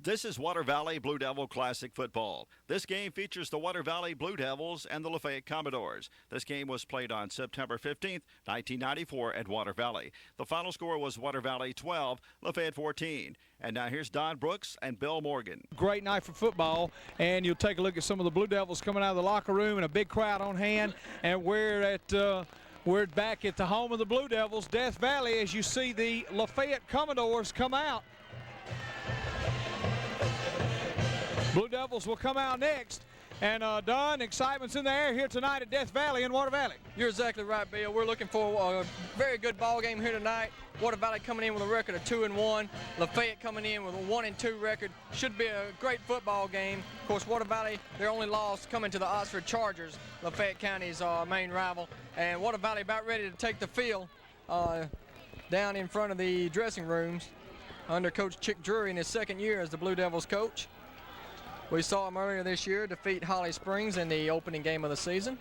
This is Water Valley Blue Devil Classic Football. This game features the Water Valley Blue Devils and the Lafayette Commodores. This game was played on September 15th, 1994 at Water Valley. The final score was Water Valley 12, Lafayette 14. And now here's Don Brooks and Bill Morgan. Great night for football, and you'll take a look at some of the Blue Devils coming out of the locker room and a big crowd on hand, and we're back at the home of the Blue Devils, Death Valley, as you see the Lafayette Commodores come out. Blue Devils will come out next. And Don, excitement's in the air here tonight at Death Valley in Water Valley. You're exactly right, Bill. We're looking for a very good ball game here tonight. Water Valley coming in with a record of 2-1. Lafayette coming in with a 1-2 record. Should be a great football game. Of course, Water Valley, their only loss coming to the Oxford Chargers, Lafayette County's main rival. And Water Valley about ready to take the field down in front of the dressing rooms under Coach Chick Drury in his second year as the Blue Devils coach. We saw him earlier this year defeat Holly Springs in the opening game of the season.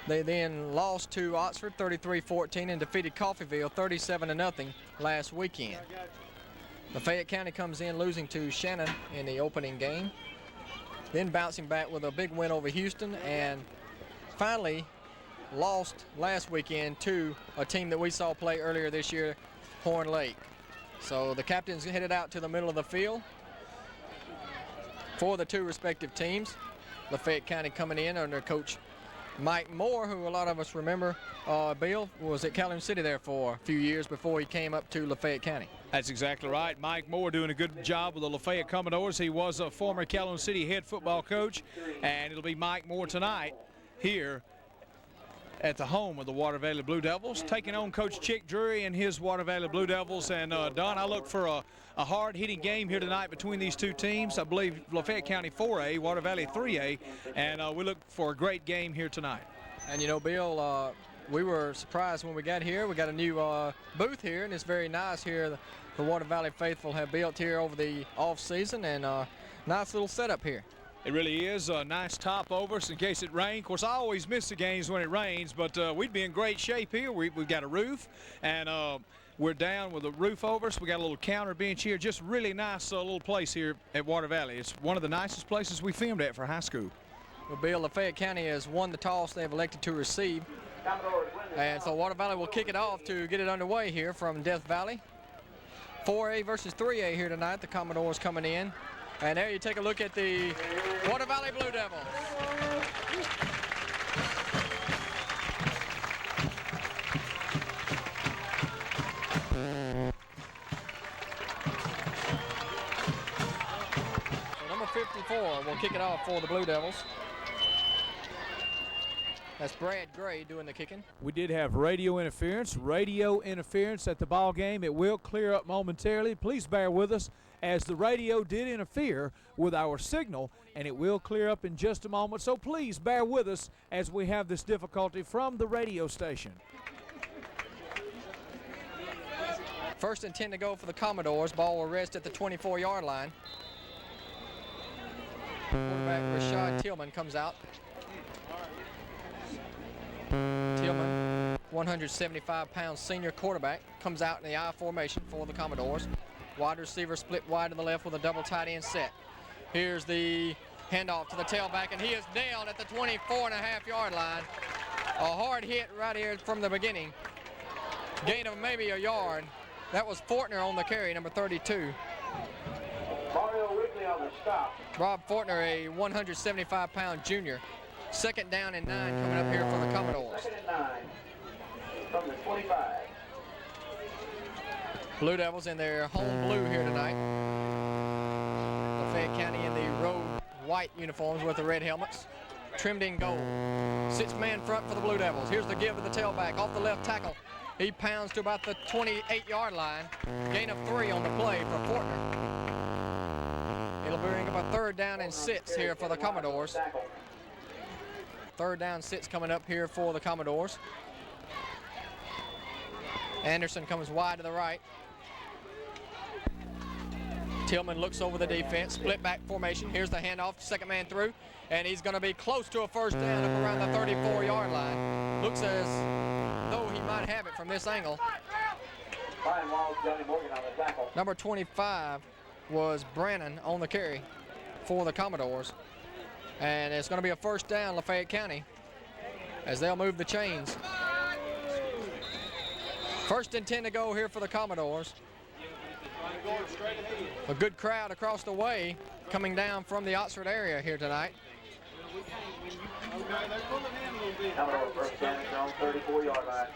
They then lost to Oxford 33-14 and defeated Coffeyville 37-0 last weekend. Lafayette County comes in losing to Shannon in the opening game, then bouncing back with a big win over Houston, and finally lost last weekend to a team that we saw play earlier this year, Horn Lake. So the captains headed out to the middle of the field for the two respective teams. Lafayette County coming in under Coach Mike Moore, who a lot of us remember, Bill, was at Calhoun City there for a few years before he came up to Lafayette County. That's exactly right. Mike Moore doing a good job with the Lafayette Commodores. He was a former Calhoun City head football coach, and it'll be Mike Moore tonight here at the home of the Water Valley Blue Devils, taking on Coach Chick Drury and his Water Valley Blue Devils. And Don, I look for a hard-hitting game here tonight between these two teams. I believe Lafayette County 4A, Water Valley 3A, and we look for a great game here tonight. And you know, Bill, we were surprised when we got here. We got a new booth here, and it's very nice here. The Water Valley faithful have built here over the off-season, and nice little setup here. It really is a nice top over us in case it rains. Of course, I always miss the games when it rains, but we'd be in great shape here. We've got a roof, and we're down with a roof over us. We got a little counter bench here. Just really nice little place here at Water Valley. It's one of the nicest places we filmed at for high school. Well, Bill, Lafayette County has won the toss they've elected to receive. And so Water Valley will kick it off to get it underway here from Death Valley. 4A versus 3A here tonight. The Commodores coming in. And there you take a look at the Water Valley Blue Devils. So number 54 will kick it off for the Blue Devils. That's Brad Gray doing the kicking. We did have radio interference at the ball game. It will clear up momentarily. Please bear with us as the radio did interfere with our signal, and it will clear up in just a moment. So please bear with us as we have this difficulty from the radio station. First and 10 to go for the Commodores. Ball will rest at the 24-yard line. Quarterback Rashad Tillman comes out. Tillman, 175-pound senior quarterback, comes out in the I formation for the Commodores. Wide receiver split wide to the left with a double tight end set. Here's the handoff to the tailback, and he is nailed at the 24.5-yard line. A hard hit right here from the beginning. Gain of maybe a yard. That was Fortner on the carry, number 32. Mario Wrigley on the stop. Rob Fortner, a 175-pound junior. Second down and 9 coming up here for the Commodores. Second and 9 from the 25. Blue Devils in their home blue here tonight. Lafayette County in the road white uniforms with the red helmets, trimmed in gold. 6-man front for the Blue Devils. Here's the give to the tailback off the left tackle. He pounds to about the 28-yard line. Gain of 3 on the play for Fortner. It'll bring up a 3rd down and 6 here for the Commodores. 3rd down, 6 coming up here for the Commodores. Anderson comes wide to the right. Tillman looks over the defense, split back formation. Here's the handoff, second man through, and he's going to be close to a 1st down up around the 34-yard line. Looks as though he might have it from this angle. Number 25 was Brannon on the carry for the Commodores. And it's going to be a first down, Lafayette County, as they'll move the chains. 1st and 10 to go here for the Commodores. A good crowd across the way coming down from the Oxford area here tonight. Commodore first down at their own 34-yard line.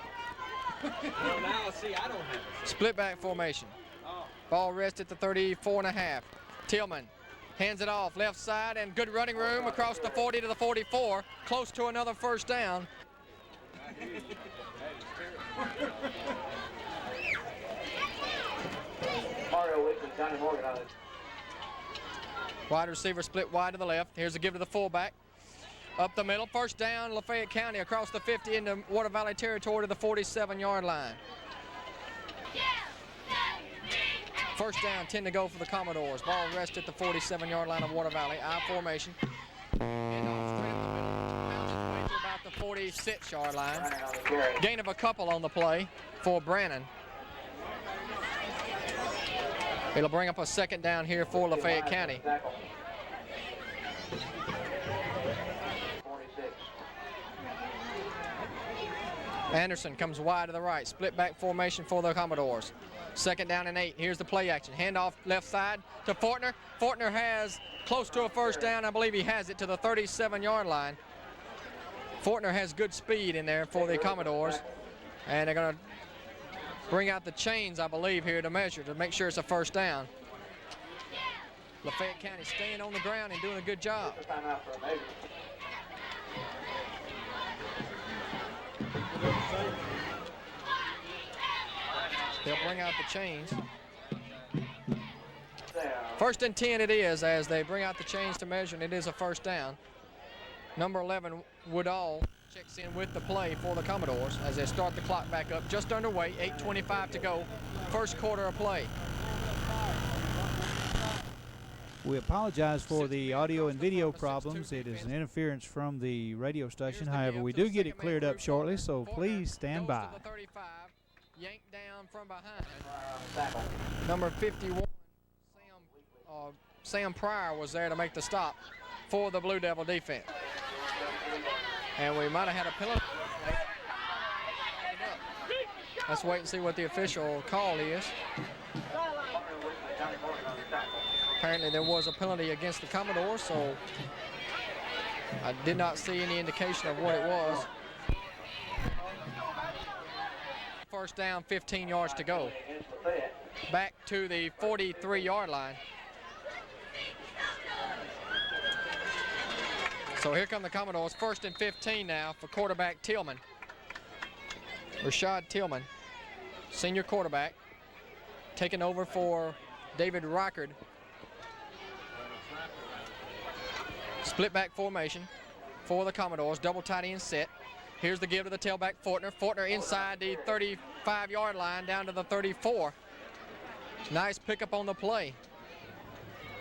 Split back formation. Ball rest at the 34.5. Tillman hands it off left side, and good running room across the 40 to the 44, close to another first down. Mario Wick and Johnny Morgan on it. Wide receiver split wide to the left. Here's a give to the fullback. Up the middle, first down, Lafayette County across the 50 into Water Valley territory to the 47-yard line. First down, 10 to go for the Commodores. Ball rest at the 47-yard line of Water Valley. I formation. And off straight up the middle. Bounces away to about the 46-yard line. Gain of a couple on the play for Brannon. It'll bring up a second down here for Lafayette County. Anderson comes wide to the right. Split back formation for the Commodores. Second down and 8. Here's the play action. Handoff left side to Fortner. Fortner has close to a first down. I believe he has it to the 37-yard line. Fortner has good speed in there for the Commodores. And they're going to bring out the chains, I believe, here to measure to make sure it's a first down. Lafayette County staying on the ground and doing a good job. They'll bring out the chains. 1st and 10 it is as they bring out the chains to measure, and it is a first down. Number 11, Woodall, checks in with the play for the Commodores as they start the clock back up. Just underway, 8:25 to go. First quarter of play. We apologize for the audio and video problems. It is an interference from the radio station. However, we do get it cleared up shortly, so please stand by. Yanked down from behind. Number 51, Sam Pryor was there to make the stop for the Blue Devil defense. And we might have had a penalty. Let's wait and see what the official call is. Apparently there was a penalty against the Commodores, so I did not see any indication of what it was. First down, 15 yards to go. Back to the 43-yard line. So here come the Commodores. 1st and 15 now for quarterback Tillman. Rashad Tillman, senior quarterback, taking over for David Rockard. Split back formation for the Commodores. Double tight end set. Here's the give to the tailback, Fortner. Fortner inside the 35-yard line down to the 34. Nice pickup on the play.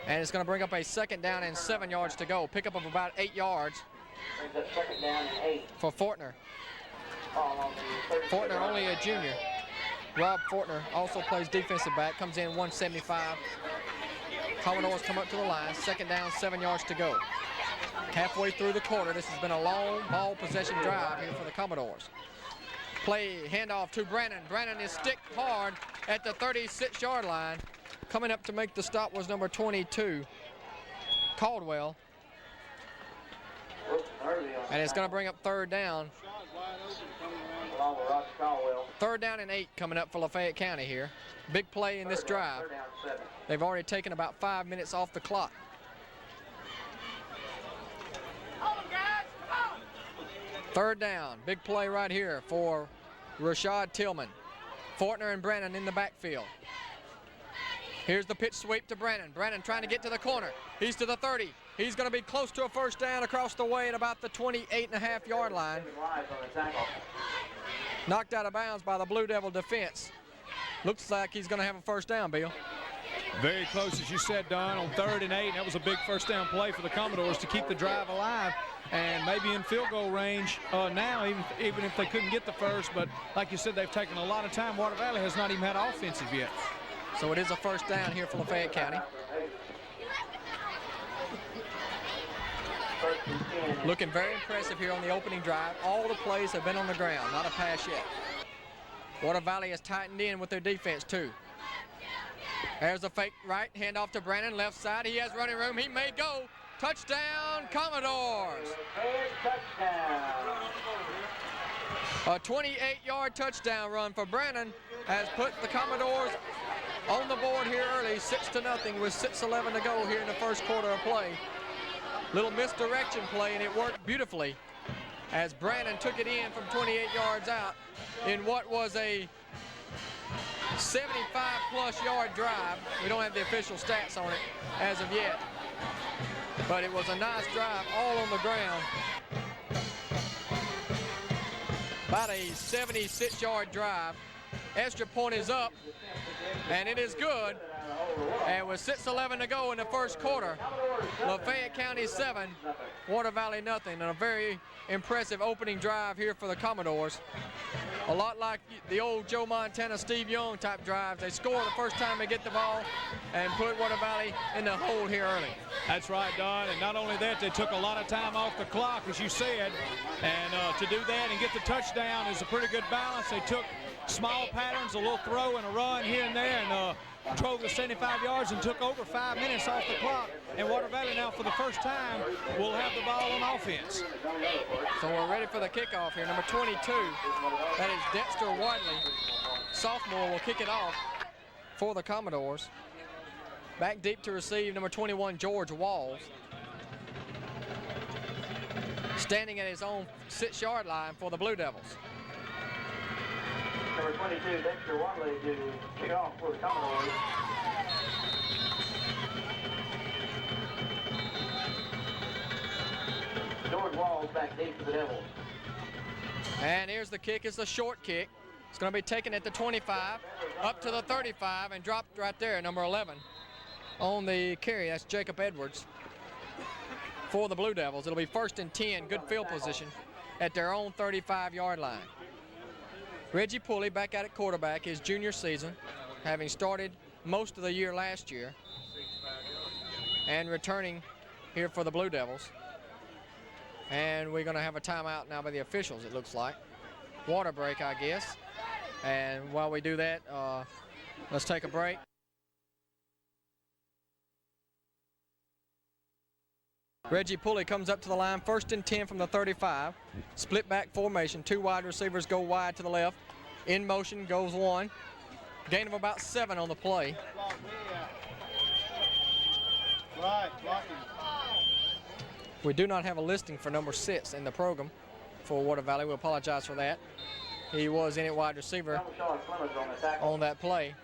And it's going to bring up a second down and 7 yards to go. Pickup of about 8 yards for Fortner. Fortner only a junior. Rob Fortner also plays defensive back, comes in 175. Commodores come up to the line. Second down, 7 yards to go. Halfway through the quarter, this has been a long ball possession drive here for the Commodores. Play handoff to Brannon. Brannon is stick hard at the 36-yard line. Coming up to make the stop was number 22, Caldwell. And it's going to bring up third down. Third down and 8 coming up for Lafayette County here. Big play in this drive. They've already taken about 5 minutes off the clock. Third down, big play right here for Rashad Tillman. Fortner and Brannon in the backfield. Here's the pitch sweep to Brannon. Brannon trying to get to the corner. He's to the 30. He's going to be close to a first down across the way at about the 28.5-yard line. Knocked out of bounds by the Blue Devil defense. Looks like he's going to have a first down, Bill. Very close, as you said, Don, on 3rd and 8. That was a big first down play for the Commodores to keep the drive alive. And maybe in field goal range now, even if they couldn't get the first. But like you said, they've taken a lot of time. Water Valley has not even had offensive yet. So it is a first down here for Lafayette County. Looking very impressive here on the opening drive. All the plays have been on the ground, not a pass yet. Water Valley has tightened in with their defense too. There's a fake right, handoff to Brandon, left side. He has running room, he may go. Touchdown, Commodores. A 28-yard touchdown run for Brandon has put the Commodores on the board here early, 6-0 with 6:11 to go here in the first quarter of play. Little misdirection play, and it worked beautifully as Brandon took it in from 28 yards out in what was a 75-plus yard drive. We don't have the official stats on it as of yet, but it was a nice drive all on the ground. About a 76-yard drive. Extra point is up, and it is good. And with 6:11 to go in the first quarter, Lafayette County 7, Water Valley nothing, and a very impressive opening drive here for the Commodores. A lot like the old Joe Montana, Steve Young type drives. They score the first time they get the ball and put Water Valley in the hole here early. That's right, Don, and not only that, they took a lot of time off the clock, as you said, and to do that and get the touchdown is a pretty good balance. They took small patterns, a little throw and a run here and there, and drove the 75 yards and took over 5 minutes off the clock. And Water Valley now, for the first time, will have the ball on offense. So we're ready for the kickoff here. Number 22, that is Dexter Wadley, sophomore, will kick it off for the Commodores. Back deep to receive, number 21, George Walls. Standing at his own 6-yard line for the Blue Devils. Number 22, Dexter Wadley, to kick off for the Commodores. George Walls back deep for the Devils. And here's the kick. It's a short kick. It's going to be taken at the 25, up to the 35, and dropped right there, number 11. On the carry, that's Jacob Edwards for the Blue Devils. It'll be 1st and 10, good field position at their own 35-yard line. Reggie Pulley back out at quarterback, his junior season, having started most of the year last year, and returning here for the Blue Devils. And we're going to have a timeout now by the officials, it looks like. Water break, I guess. And while we do that, let's take a break. Reggie Pulley comes up to the line, 1st and 10 from the 35. Split back formation, 2 wide receivers go wide to the left. In motion goes 1. Gain of about 7 on the play. We do not have a listing for number 6 in the program for Water Valley. We apologize for that. He was in at wide receiver on that play.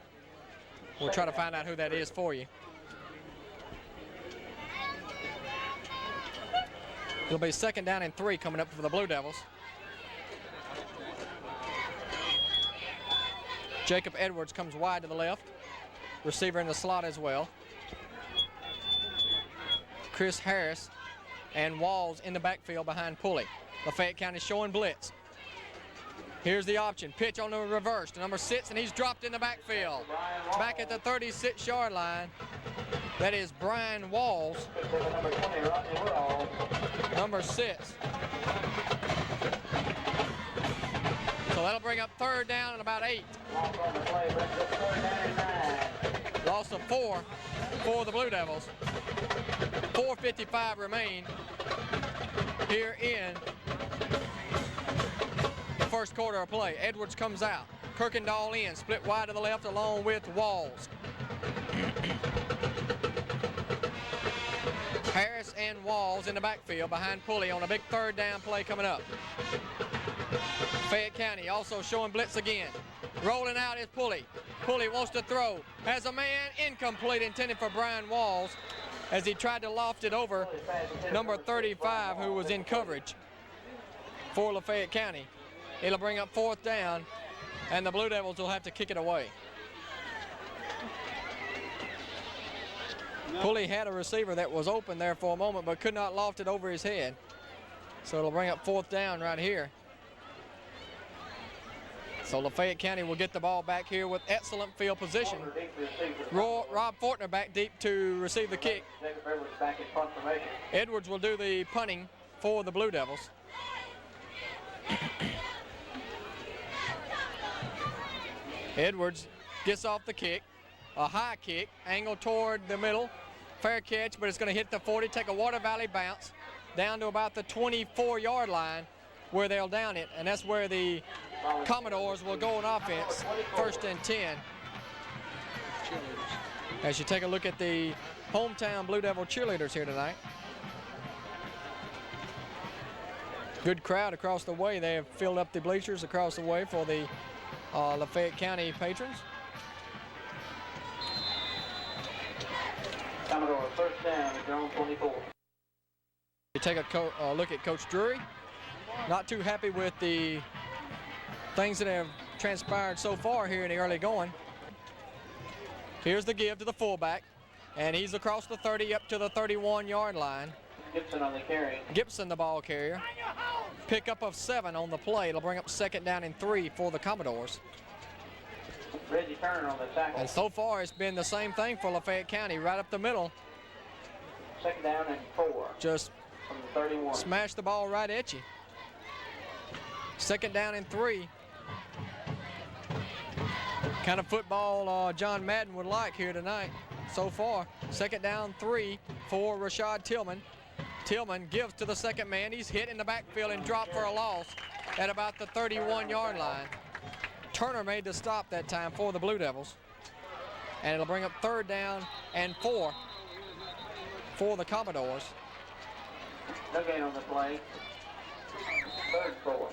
We'll try to find out who that is for you. It'll be 2nd down and 3 coming up for the Blue Devils. Jacob Edwards comes wide to the left. Receiver in the slot as well. Chris Harris and Walls in the backfield behind Pulley. Lafayette County showing blitz. Here's the option. Pitch on the reverse to number 6, and he's dropped in the backfield. Back at the 36-yard line. That is Brian Walls, number 6. So that'll bring up 3rd down and about 8. Loss of 4 for the Blue Devils. 4:55 remain here in the first quarter of play. Edwards comes out. Kirkendall in, split wide to the left along with Walls. Harris and Walls in the backfield behind Pulley on a big 3rd down play coming up. Fayette County also showing blitz again. Rolling out is Pulley. Pulley wants to throw. Has a man, incomplete, intended for Brian Walls as he tried to loft it over number 35, who was in coverage for Lafayette County. It'll bring up 4th down, and the Blue Devils will have to kick it away. Pulley had a receiver that was open there for a moment but could not loft it over his head. So it'll bring up 4th down right here. So Lafayette County will get the ball back here with excellent field position. Rob Fortner back deep to receive the kick. Edwards will do the punting for the Blue Devils. Edwards gets off the kick, a high kick, angled toward the middle. Fair catch, but it's going to hit the 40, take a Water Valley bounce down to about the 24-yard line where they'll down it, and that's where the Commodores will go on offense, 1st and 10. As you take a look at the hometown Blue Devil cheerleaders here tonight. Good crowd across the way. They have filled up the bleachers across the way for the Lafayette County patrons. Commodore, 1st down, at their own 24. You take a look at Coach Drury. Not too happy with the things that have transpired so far here in the early going. Here's the give to the fullback, and he's across the 30 up to the 31-yard line. Gibson on the carry. Gibson, the ball carrier. Pickup of 7 on the play. It'll bring up 2nd down and 3 for the Commodores. Reggie Turner on the tackle. And so far, it's been the same thing for Lafayette County, right up the middle. 2nd down and 4. Just from the 31. Smash the ball right at you. 2nd down and 3. Kind of football John Madden would like here tonight so far. 2nd down 3 for Rashad Tillman. Tillman gives to the second man. He's hit in the backfield and dropped for a loss at about the 31-yard line. Turner made the stop that time for the Blue Devils. And it'll bring up 3rd down and 4 for the Commodores. No gain on the play. 3rd 4.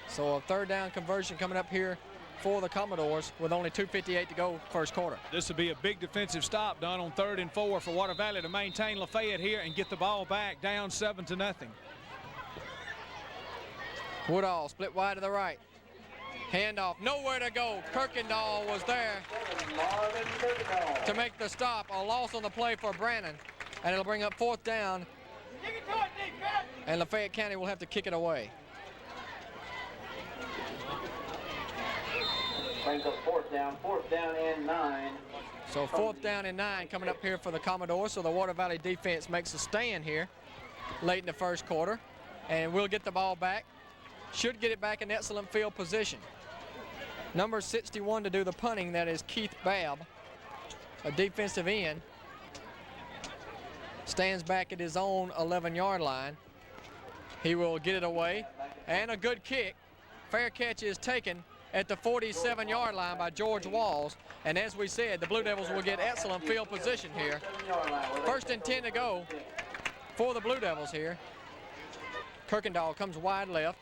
So a 3rd down conversion coming up here for the Commodores with only 2:58 to go first quarter. This will be a big defensive stop done on 3rd and 4 for Water Valley to maintain Lafayette here and get the ball back down 7-0. Woodall split wide to the right. Handoff, nowhere to go. Kirkendall was there to make the stop. A loss on the play for Brannon, and it'll bring up 4th down. And Lafayette County will have to kick it away. Brings up 4th down and 9. So 4th down and 9 coming up here for the Commodores. So the Water Valley defense makes a stand here late in the first quarter. And we'll get the ball back. Should get it back in excellent field position. Number 61 to do the punting, that is Keith Babb, a defensive end. Stands back at his own 11-yard line. He will get it away. And a good kick. Fair catch is taken at the 47-yard line by George Walls. And as we said, the Blue Devils will get excellent field position here. 1st and 10 to go for the Blue Devils here. Kirkendall comes wide left.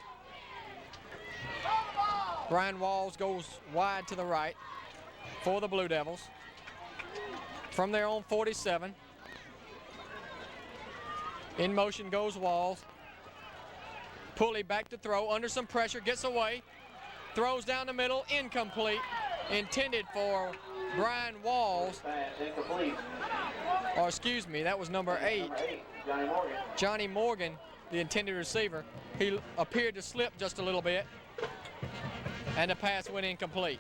Brian Walls goes wide to the right for the Blue Devils. From their own 47. In motion goes Walls. Pulley back to throw, under some pressure, gets away. Throws down the middle, incomplete. Intended for Brian Walls. Or excuse me, that was number 8. Johnny Morgan, the intended receiver. He appeared to slip just a little bit. And the pass went incomplete.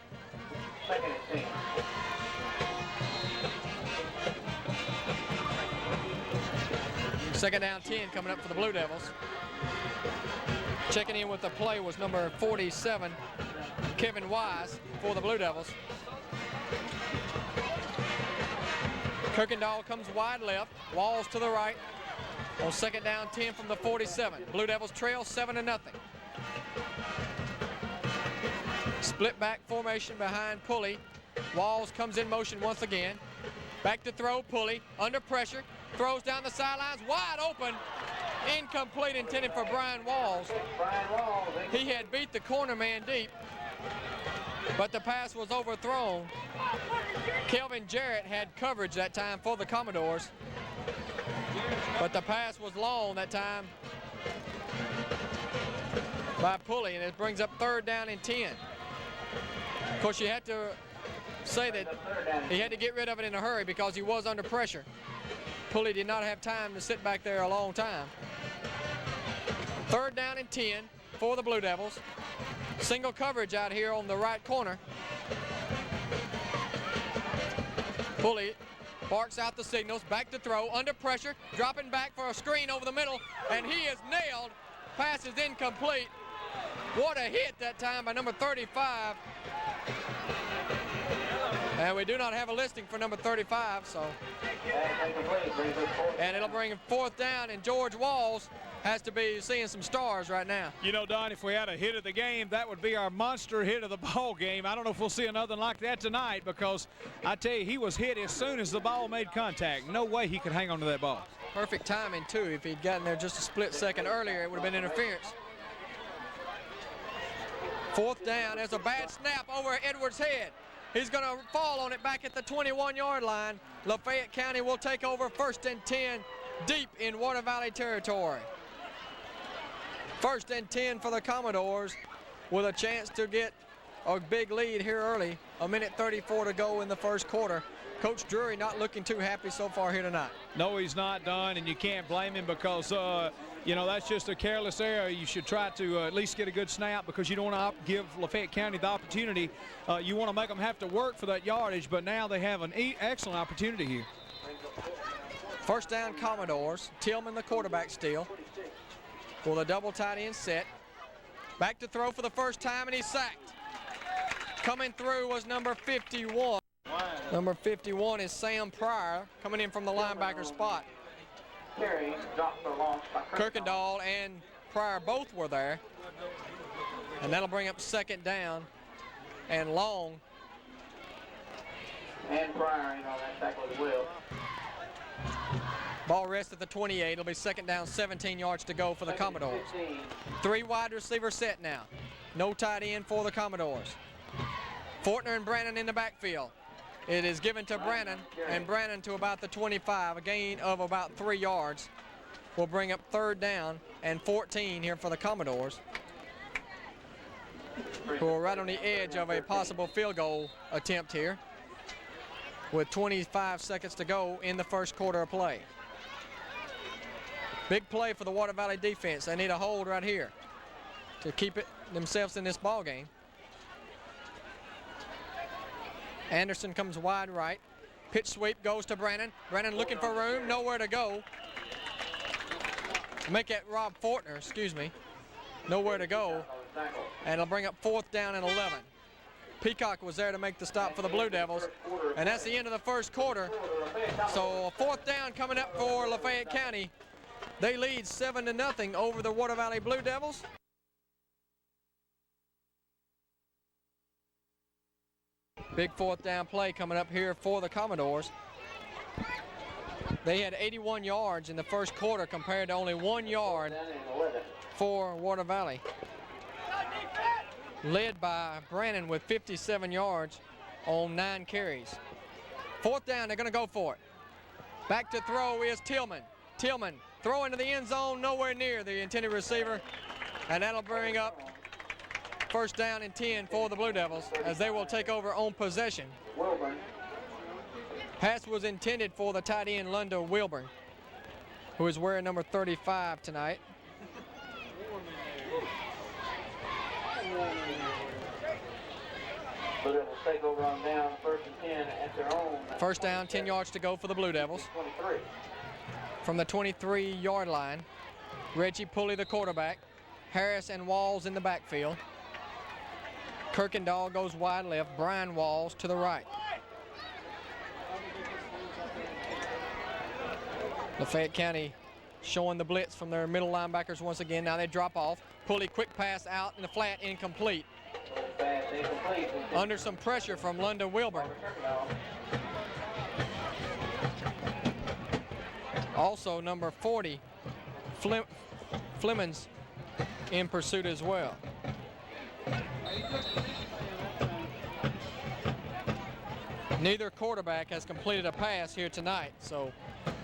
2nd down 10 coming up for the Blue Devils. Checking in with the play was number 47, Kevin Wise, for the Blue Devils. Kirkendall comes wide left, Walls to the right on 2nd down 10 from the 47. Blue Devils trail 7-0. Split back formation behind Pulley. Walls comes in motion once again. Back to throw, Pulley under pressure, throws down the sidelines, wide open. Incomplete, intended for Brian Walls. He had beat the corner man deep, but the pass was overthrown. Kelvin Jarrett had coverage that time for the Commodores, but the pass was long that time by Pulley, and it brings up 3rd down and 10. Of course, you had to say that he had to get rid of it in a hurry because he was under pressure. Pulley did not have time to sit back there a long time. 3rd down and 10 for the Blue Devils. Single coverage out here on the right corner. Pulley barks out the signals, back to throw, under pressure, dropping back for a screen over the middle, and he is nailed. Pass is incomplete. What a hit that time by number 35. And we do not have a listing for number 35, so. And it'll bring him 4th down, and George Walls has to be seeing some stars right now. You know, Don, if we had a hit of the game, that would be our monster hit of the ball game. I don't know if we'll see another like that tonight, because I tell you, he was hit as soon as the ball made contact. No way he could hang on to that ball. Perfect timing, too. If he'd gotten there just a split second earlier, it would have been interference. 4th down. There's a bad snap over Edwards' head. He's going to fall on it back at the 21-yard line. Lafayette County will take over 1st and 10 deep in Water Valley territory. 1st and 10 for the Commodores with a chance to get a big lead here early. 1:34 to go in the first quarter. Coach Drury not looking too happy so far here tonight. No, he's not, Don, and you can't blame him, because you know, that's just a careless error. You should try to at least get a good snap, because you don't want to give Lafayette County the opportunity. You want to make them have to work for that yardage, but now they have an excellent opportunity here. 1st down Commodores. Tillman the quarterback still. For the double tight end set. Back to throw for the first time, and he's sacked. Coming through was number 51. Number 51 is Sam Pryor, coming in from the linebacker spot. Kirkendall and Pryor both were there. And that'll bring up 2nd down and long. And Pryor, you know, that tackle as well. Ball rests at the 28. It'll be 2nd down, 17 yards to go for the Commodores. 3 wide receiver set now. No tight end for the Commodores. Fortner and Brannon in the backfield. It is given to Brannon, and Brannon to about the 25, a gain of about 3 yards. Will bring up 3rd down and 14 here for the Commodores, who are right on the edge of a possible field goal attempt here with 25 seconds to go in the first quarter of play. Big play for the Water Valley defense. They need a hold right here to keep it themselves in this ball game. Anderson comes wide right. Pitch sweep goes to Brannon. Brannon looking for room, nowhere to go. Make it Rob Fortner, excuse me. Nowhere to go. And it'll bring up 4th down and 11. Peacock was there to make the stop for the Blue Devils. And that's the end of the first quarter. So a 4th down coming up for Lafayette County. They lead 7-0 over the Water Valley Blue Devils. Big 4th down play coming up here for the Commodores. They had 81 yards in the first quarter compared to only 1 yard for Water Valley. Led by Brannon with 57 yards on 9 carries. 4th down, they're going to go for it. Back to throw is Tillman. Tillman throw into the end zone, nowhere near the intended receiver. And that'll bring up 1st down and 10 for the Blue Devils as they will take over on possession. Pass was intended for the tight end, Lunda Wilburn, who is wearing number 35 tonight. Blue Devils take over on down, 1st and 10 at their own. 1st down, 10 yards to go for the Blue Devils. 23. From the 23-yard line, Reggie Pulley, the quarterback. Harris and Walls in the backfield. Kirkendall goes wide left. Brian Walls to the right. Lafayette County showing the blitz from their middle linebackers once again. Now they drop off. Pulley, quick pass out in the flat, incomplete. Under some pressure from Lunda Wilburn. Also number 40, Flemings in pursuit as well. Neither quarterback has completed a pass here tonight, so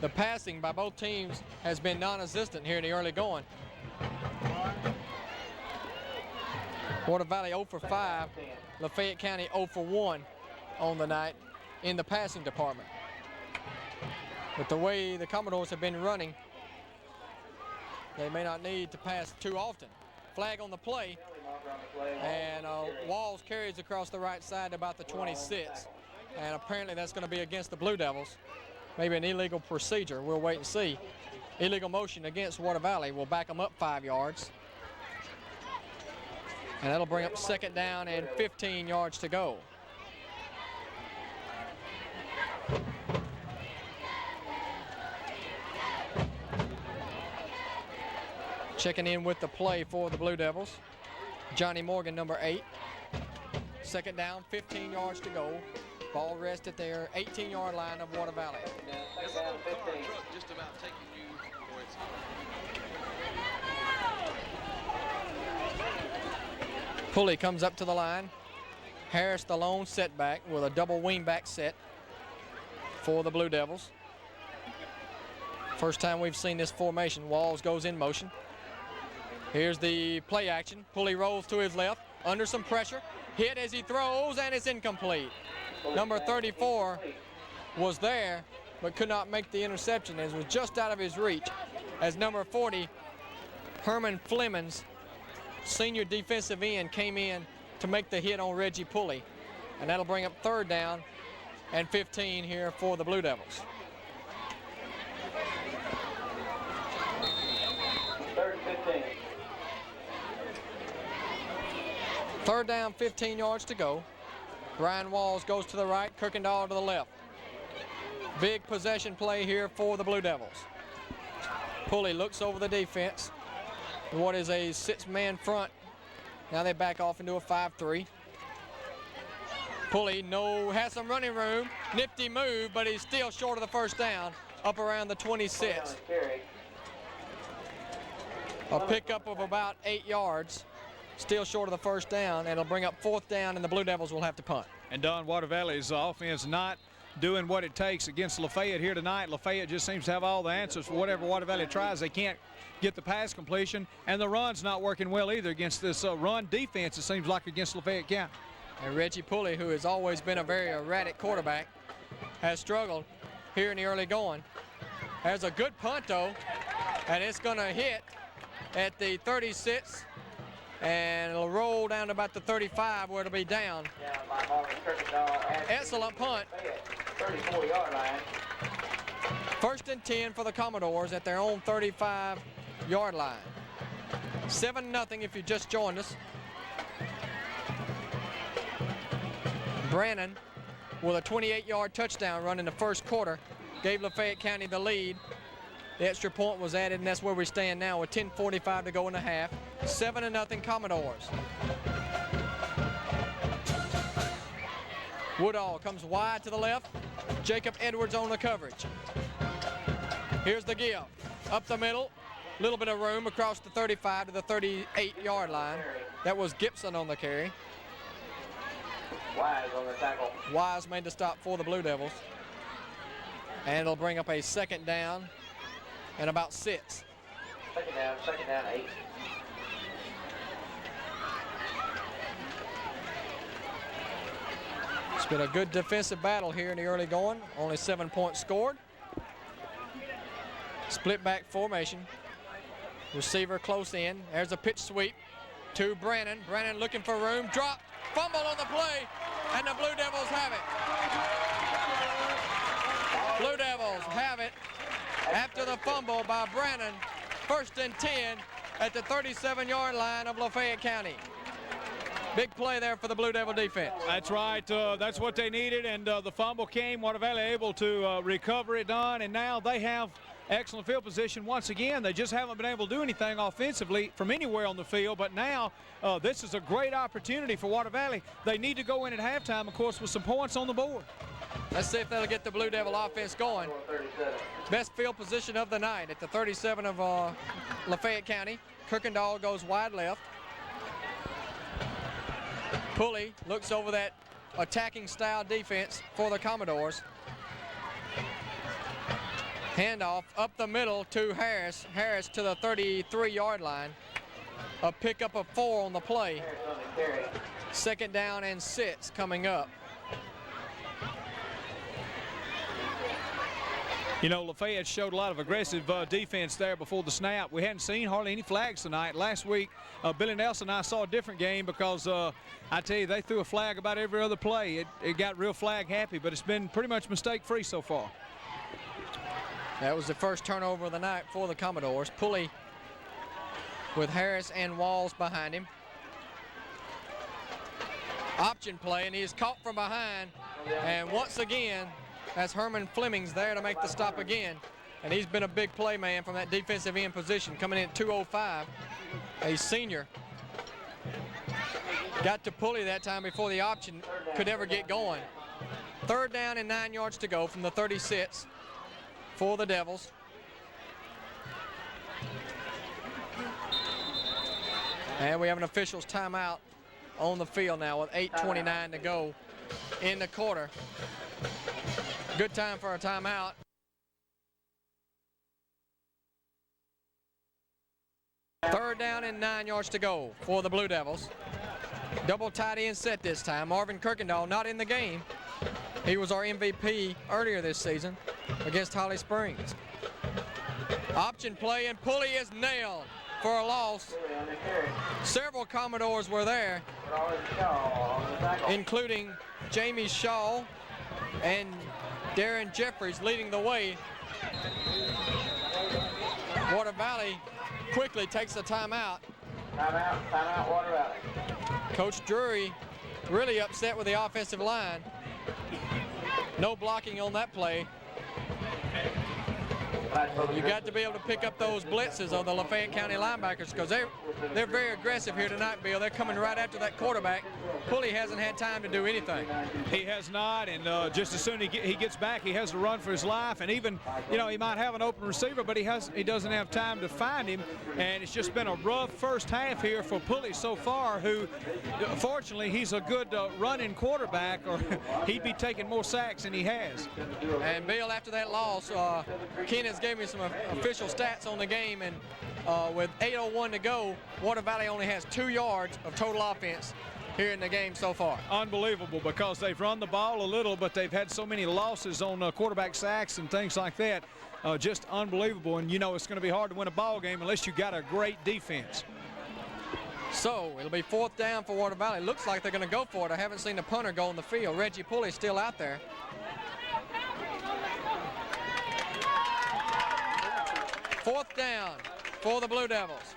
the passing by both teams has been non-existent here in the early going. Water Valley 0 for 5, Lafayette County 0 for 1 on the night in the passing department. But the way the Commodores have been running, they may not need to pass too often. Flag on the play. And Walls carries across the right side to about the 26. And apparently that's going to be against the Blue Devils. Maybe an illegal procedure. We'll wait and see. Illegal motion against Water Valley will back them up 5 yards. And that'll bring up 2nd down and 15 yards to go. Checking in with the play for the Blue Devils. Johnny Morgan, number 8. 2nd down, 15 yards to go. Ball rest at their 18-yard line of Water Valley. There's a little car truck just about taking you where it's going. Pulley comes up to the line. Harris the lone setback with a double wingback set for the Blue Devils. First time we've seen this formation. Walls goes in motion. Here's the play action. Pulley rolls to his left, under some pressure. Hit as he throws, and it's incomplete. Number 34 was there, but could not make the interception as it was just out of his reach. As number 40, Herman Flemings, senior defensive end, came in to make the hit on Reggie Pulley. And that'll bring up 3rd down and 15 here for the Blue Devils. 3rd and 15. 3rd down, 15 yards to go. Brian Walls goes to the right, Kirkendall to the left. Big possession play here for the Blue Devils. Pulley looks over the defense. What is a 6-man front. Now they back off into a 5-3. Pulley has some running room. Nifty move, but he's still short of the 1st down, up around the 26. A pickup of about 8 yards. Still short of the 1st down, and it'll bring up 4th down, and the Blue Devils will have to punt. And Don, Water Valley's offense not doing what it takes against Lafayette here tonight. Lafayette just seems to have all the answers for whatever Water Valley tries. They can't get the pass completion, and the run's not working well either against this run defense, it seems like, against Lafayette County. And Reggie Pulley, who has always been a very erratic quarterback, has struggled here in the early going. Has a good punt, though, and it's going to hit at the 36. And it'll roll down to about the 35 where it'll be down. Excellent punt. 34-yard line. 1st and 10 for the Commodores at their own 35-yard line. 7-0 if you just joined us. Brannon with a 28-yard touchdown run in the 1st quarter gave Lafayette County the lead. The extra point was added, and that's where we stand now with 10:45 to go in the half. 7-0 Commodores. Woodall comes wide to the left. Jacob Edwards on the coverage. Here's the give. Up the middle. A little bit of room across the 35 to the 38-yard line. That was Gibson on the carry. Wise on the tackle. Wise made the stop for the Blue Devils. And it'll bring up a 2nd down and about 6. 2nd down, 8. It's been a good defensive battle here in the early going. Only 7 points scored. Split back formation. Receiver close in. There's a pitch sweep to Brannon. Brannon looking for room. Drop. Fumble on the play. And the Blue Devils have it. Blue Devils have it after the fumble by Brannon. 1st and 10 at the 37-yard line of Lafayette County. Big play there for the Blue Devil defense. That's right. That's what they needed, and the fumble came. Water Valley able to recover it, Don, and now they have excellent field position once again. They just haven't been able to do anything offensively from anywhere on the field, but now this is a great opportunity for Water Valley. They need to go in at halftime, of course, with some points on the board. Let's see if that'll get the Blue Devil offense going. Best field position of the night at the 37 of Lafayette County. Kirkendall goes wide left. Pulley looks over that attacking style defense for the Commodores. Handoff up the middle to Harris. Harris to the 33-yard line. A pickup of 4 on the play. 2nd down and 6 coming up. You know, Lafayette showed a lot of aggressive defense there before the snap. We hadn't seen hardly any flags tonight. Last week, Billy Nelson and I saw a different game because I tell you, they threw a flag about every other play. It got real flag happy, but it's been pretty much mistake-free so far. That was the first turnover of the night for the Commodores. Pulley with Harris and Walls behind him. Option play, and he is caught from behind. And once again, that's Herman Flemings there to make the stop again. And he's been a big play man from that defensive end position, coming in at 205, a senior. Got to Pulley that time before the option could ever get going. 3rd down and 9 yards to go from the 36 for the Devils. And we have an official's timeout on the field now with 8:29 to go in the quarter. Good time for a timeout. Third down and 9 yards to go for the Blue Devils. Double tight end set this time. Marvin Kirkendall not in the game. He was our MVP earlier this season against Holly Springs. Option play, and Pulley is nailed for a loss. Several Commodores were there, including Jamie Shaw and Darren Jeffries leading the way. Water Valley quickly takes the timeout. Timeout, Water Valley. Coach Drury really upset with the offensive line. No blocking on that play. You got to be able to pick up those blitzes of the Lafayette County linebackers because they're very aggressive here tonight, Bill. They're coming right after that quarterback. Pulley hasn't had time to do anything. He has not, and just as soon as he gets back, he has to run for his life. And even, you know, he might have an open receiver, but he doesn't have time to find him. And it's just been a rough first half here for Pulley so far, who, fortunately, he's a good running quarterback, or he'd be taking more sacks than he has. And Bill, after that loss, Ken has gave me some official stats on the game, and with 8:01 to go, Water Valley only has 2 yards of total offense here in the game so far. Unbelievable, because they've run the ball a little, but they've had so many losses on quarterback sacks and things like that. Just unbelievable, and you know it's going to be hard to win a ball game unless you got a great defense. So it'll be 4th down for Water Valley. Looks like they're going to go for it. I haven't seen the punter go on the field. Reggie Pulley's still out there. Fourth down for the Blue Devils.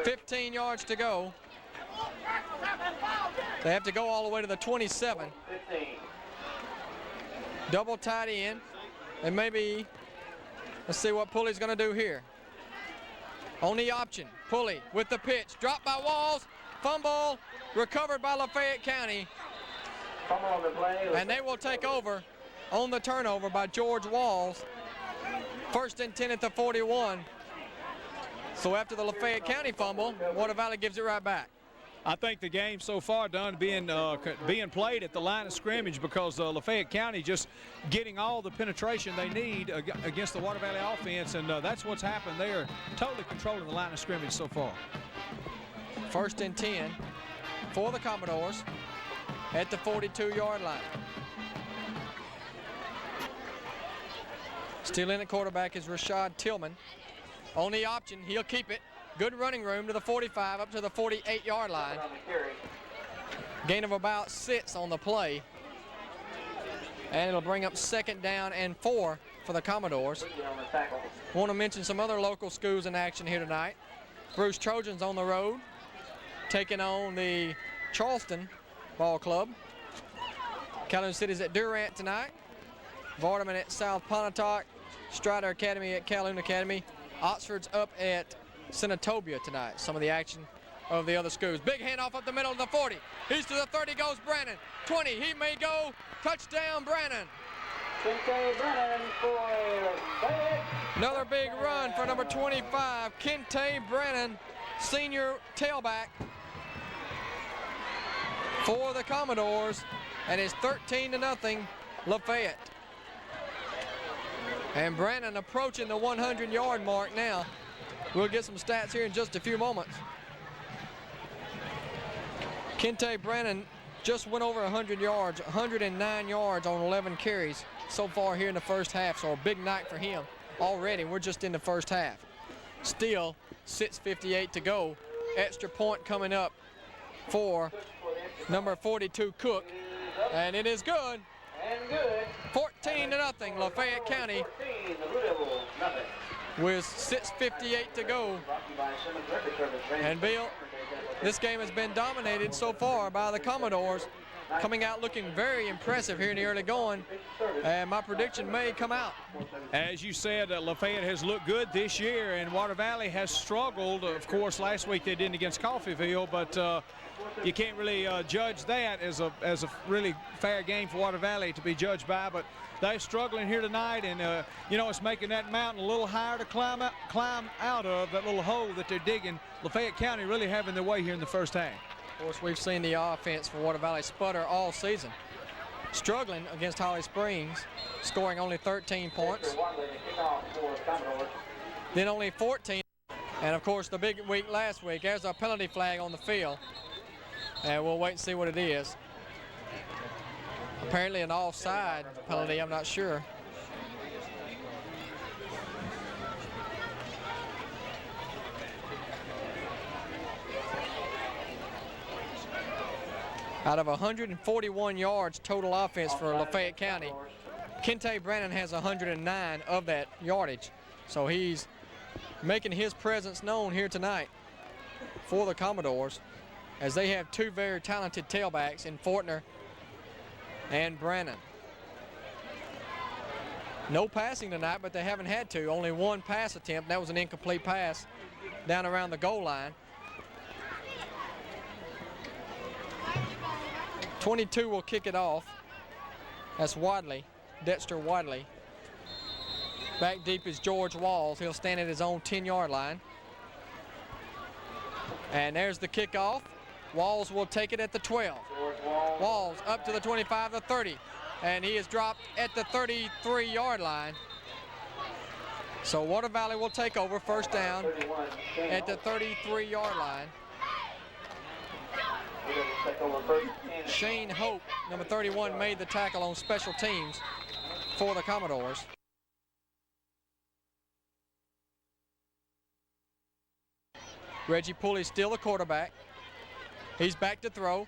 15 yards to go. They have to go all the way to the 27. 15. Double tight end. And maybe, let's see what Pulley's going to do here. On the option, Pulley with the pitch. Dropped by Walls. Fumble. Recovered by Lafayette County. Fumble on the play. And they will take over on the turnover by George Walls. 1st and 10 at the 41. So after the Lafayette County fumble, Water Valley gives it right back. I think the game so far done being played at the line of scrimmage, because Lafayette County just getting all the penetration they need against the Water Valley offense, and that's what's happened there. Totally controlling the line of scrimmage so far. 1st and 10 for the Commodores at the 42-yard line. Still in at quarterback is Rashad Tillman. On the option, he'll keep it. Good running room to the 45, up to the 48-yard line. Gain of about 6 on the play. And it'll bring up 2nd down and 4 for the Commodores. Want to mention some other local schools in action here tonight. Bruce Trojans on the road, taking on the Charleston Ball Club. Calhoun City's at Durant tonight. Vardaman at South Pontotoc. Strider Academy at Calhoun Academy. Oxford's up at Senatobia tonight. Some of the action of the other schools. Big handoff up the middle of the 40. He's to the 30, goes Brannon. 20, he may go. Touchdown, Brannon. Another big run for number 25, Kente Brannon, senior tailback for the Commodores, and it's 13-0 Lafayette. And Brannon approaching the 100-yard mark now. We'll get some stats here in just a few moments. Kente Brannon just went over 100 yards, 109 yards on 11 carries so far here in the first half. So a big night for him already. We're just in the first half. Still 6:58 to go. Extra point coming up for number 42 Cook, and it is good. And good. 14-0 Lafayette County 14, the Blue Devils, nothing. with 6:58 to go. Brought to you by Simmons Record Service. And Bill, this game has been dominated so far by the Commodores, coming out looking very impressive here in the early going, and my prediction may come out. As you said, Lafayette has looked good this year, and Water Valley has struggled. Of course, last week they didn't against Coffeyville, but you can't really judge that as a really fair game for Water Valley to be judged by. But they're struggling here tonight, and you know, it's making that mountain a little higher to climb out of, that little hole that they're digging. Lafayette County really having their way here in the first half. Of course, we've seen the offense for Water Valley sputter all season. Struggling against Holly Springs, scoring only 13 points. Then only 14. And of course, the big week last week, there's a penalty flag on the field. And we'll wait and see what it is. Apparently an offside penalty, I'm not sure. Out of 141 yards total offense for Lafayette County, Kente Brannon has 109 of that yardage. So he's making his presence known here tonight for the Commodores, as they have two very talented tailbacks in Fortner and Brannon. No passing tonight, but they haven't had to. Only one pass attempt. That was an incomplete pass down around the goal line. 22 will kick it off. That's Wadley, Dexter Wadley. Back deep is George Walls. He'll stand at his own 10-yard line. And there's the kickoff. Walls will take it at the 12. Walls up to the 25, the 30. And he is dropped at the 33-yard line. So Water Valley will take over first down at the 33-yard line. Shane Hope, number 31, made the tackle on special teams for the Commodores. Reggie Pulley still the quarterback. He's back to throw.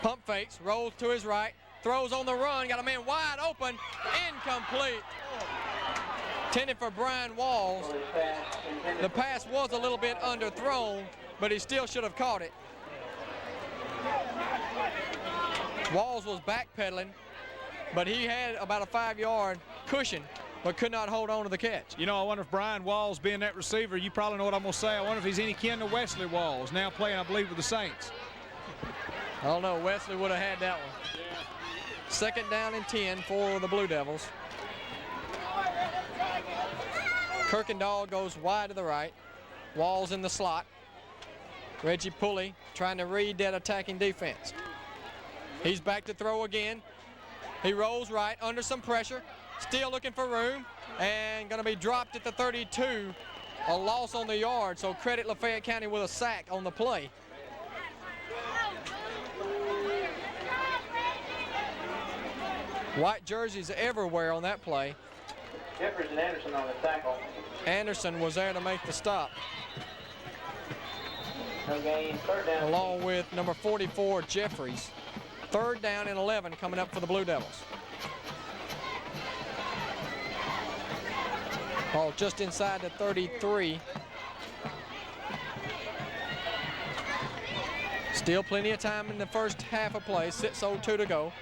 Pump fakes, rolls to his right, throws on the run, got a man wide open, incomplete. Intended for Brian Walls. The pass was a little bit underthrown, but he still should have caught it. Walls was backpedaling, but he had about a 5-yard cushion, but could not hold on to the catch. You know, I wonder if Brian Walls, being that receiver, you probably know what I'm going to say. I wonder if he's any kin to Wesley Walls, now playing, I believe, with the Saints. I don't know. Wesley would have had that one. Second down and 10 for the Blue Devils. Kirkendall goes wide to the right. Walls in the slot. Reggie Pulley trying to read that attacking defense. He's back to throw again. He rolls right under some pressure. Still looking for room, and going to be dropped at the 32. A loss on the yard, so credit Lafayette County with a sack on the play. White jerseys everywhere on that play. Jeffers and Anderson on the tackle. Anderson was there to make the stop, No gain, third down. along with number 44, Jeffries. Third down and 11 coming up for the Blue Devils. Ball just inside the 33. Still plenty of time in the first half of play. 6:02 to go.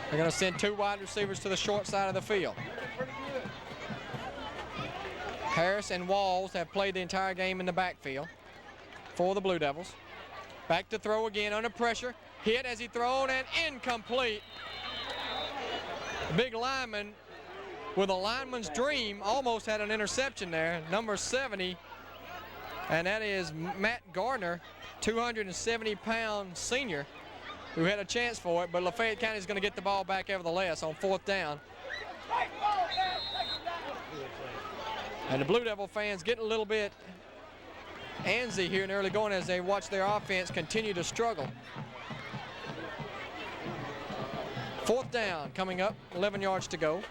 They're going to send two wide receivers to the short side of the field. Harris and Walls have played the entire game in the backfield for the Blue Devils. Back to throw again under pressure. Hit as he thrown and incomplete. Big lineman with a lineman's dream almost had an interception there. Number 70, and that is Matt Gardner, 270-pound senior, who had a chance for it, but Lafayette County is going to get the ball back nevertheless on fourth down. And the Blue Devil fans getting a little bit antsy here in early going as they watch their offense continue to struggle. 4th down coming up, 11 yards to go.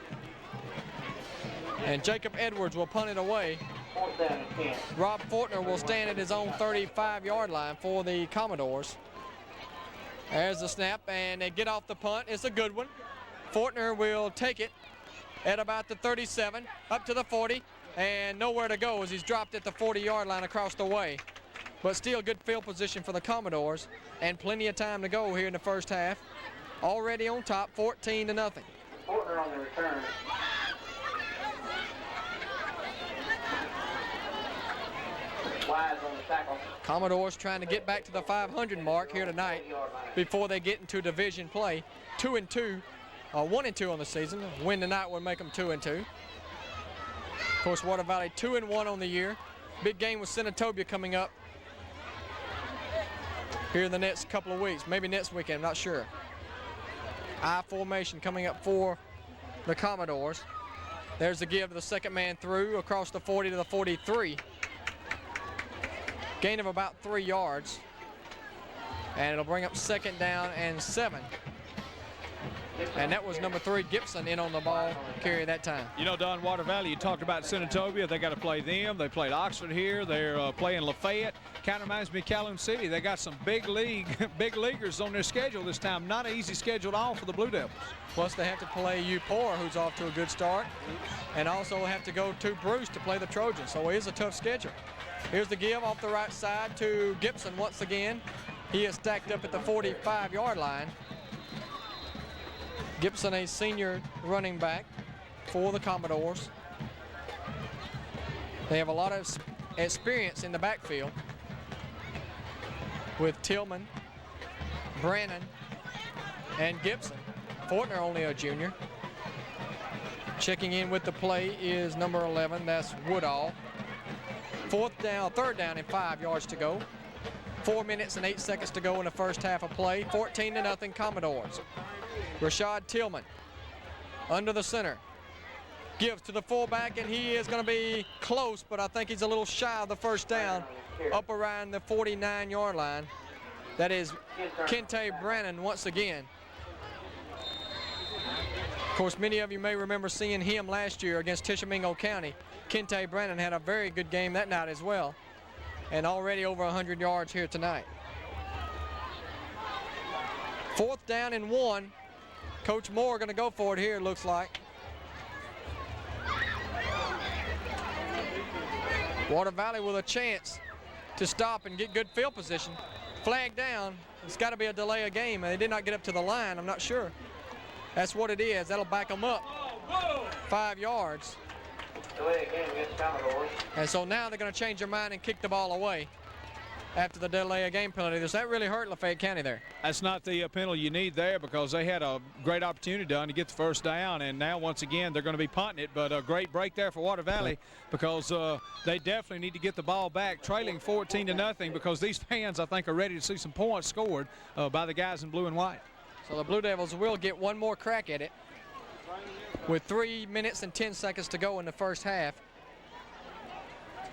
And Jacob Edwards will punt it away. 4th down and 10. Rob Fortner will stand at his own 35-yard line for the Commodores. There's the snap, and they get off the punt. It's a good one. Fortner will take it at about the 37, up to the 40, and nowhere to go as he's dropped at the 40-yard line across the way. But still good field position for the Commodores, and plenty of time to go here in the first half. Already on top, 14-0. Fortner on the return. Wise on the tackle. Commodores trying to get back to the 500 mark here tonight before they get into division play. 2-2, 1-2 on the season. A win tonight would make them 2-2. Of course, Water Valley 2-1 on the year. Big game with Senatobia coming up here in the next couple of weeks, maybe next weekend, I'm not sure. I formation coming up for the Commodores. There's the give to the second man through across the 40 to the 43. Gain of about 3 yards. And it'll bring up 2nd down and 7. And that was number 3, Gibson, in on the ball carry that time. You know, Don, Water Valley, you talked about Senatobia. They got to play them. They played Oxford here. They're playing Lafayette. Kind of reminds me of Calhoun City. They got some big leaguers on their schedule this time. Not an easy schedule at all for the Blue Devils. Plus they have to play Upor, who's off to a good start, and also have to go to Bruce to play the Trojans. So it is a tough schedule. Here's the give off the right side to Gibson once again. He is stacked up at the 45-yard line. Gibson, a senior running back for the Commodores. They have a lot of experience in the backfield with Tillman, Brannon, and Gibson. Fortner only a junior. Checking in with the play is number 11, that's Woodall. 3rd down and 5 yards to go. 4 minutes and 8 seconds to go in the first half of play. 14-0 Commodores. Rashad Tillman under the center. Gives to the fullback, and he is going to be close, but I think he's a little shy of the first down, up around the 49-yard line. That is Kente Brannon once again. Of course, many of you may remember seeing him last year against Tishomingo County. Kente Brannon had a very good game that night as well, and already over 100 yards here tonight. 4th down and 1. Coach Moore going to go for it here, it looks like. Water Valley with a chance to stop and get good field position. Flag down. It's got to be a delay of game. They did not get up to the line, I'm not sure. That's what it is. That'll back them up 5 yards. Delay again against Commodores. And so now they're going to change their mind and kick the ball away after the delay of game penalty. Does that really hurt Lafayette County there? That's not the penalty you need there, because they had a great opportunity done to get the first down, and now once again they're going to be punting it. But a great break there for Water Valley, because they definitely need to get the ball back, trailing 14-0, because these fans, I think, are ready to see some points scored by the guys in blue and white. So the Blue Devils will get one more crack at it with 3 minutes and 10 seconds to go in the first half.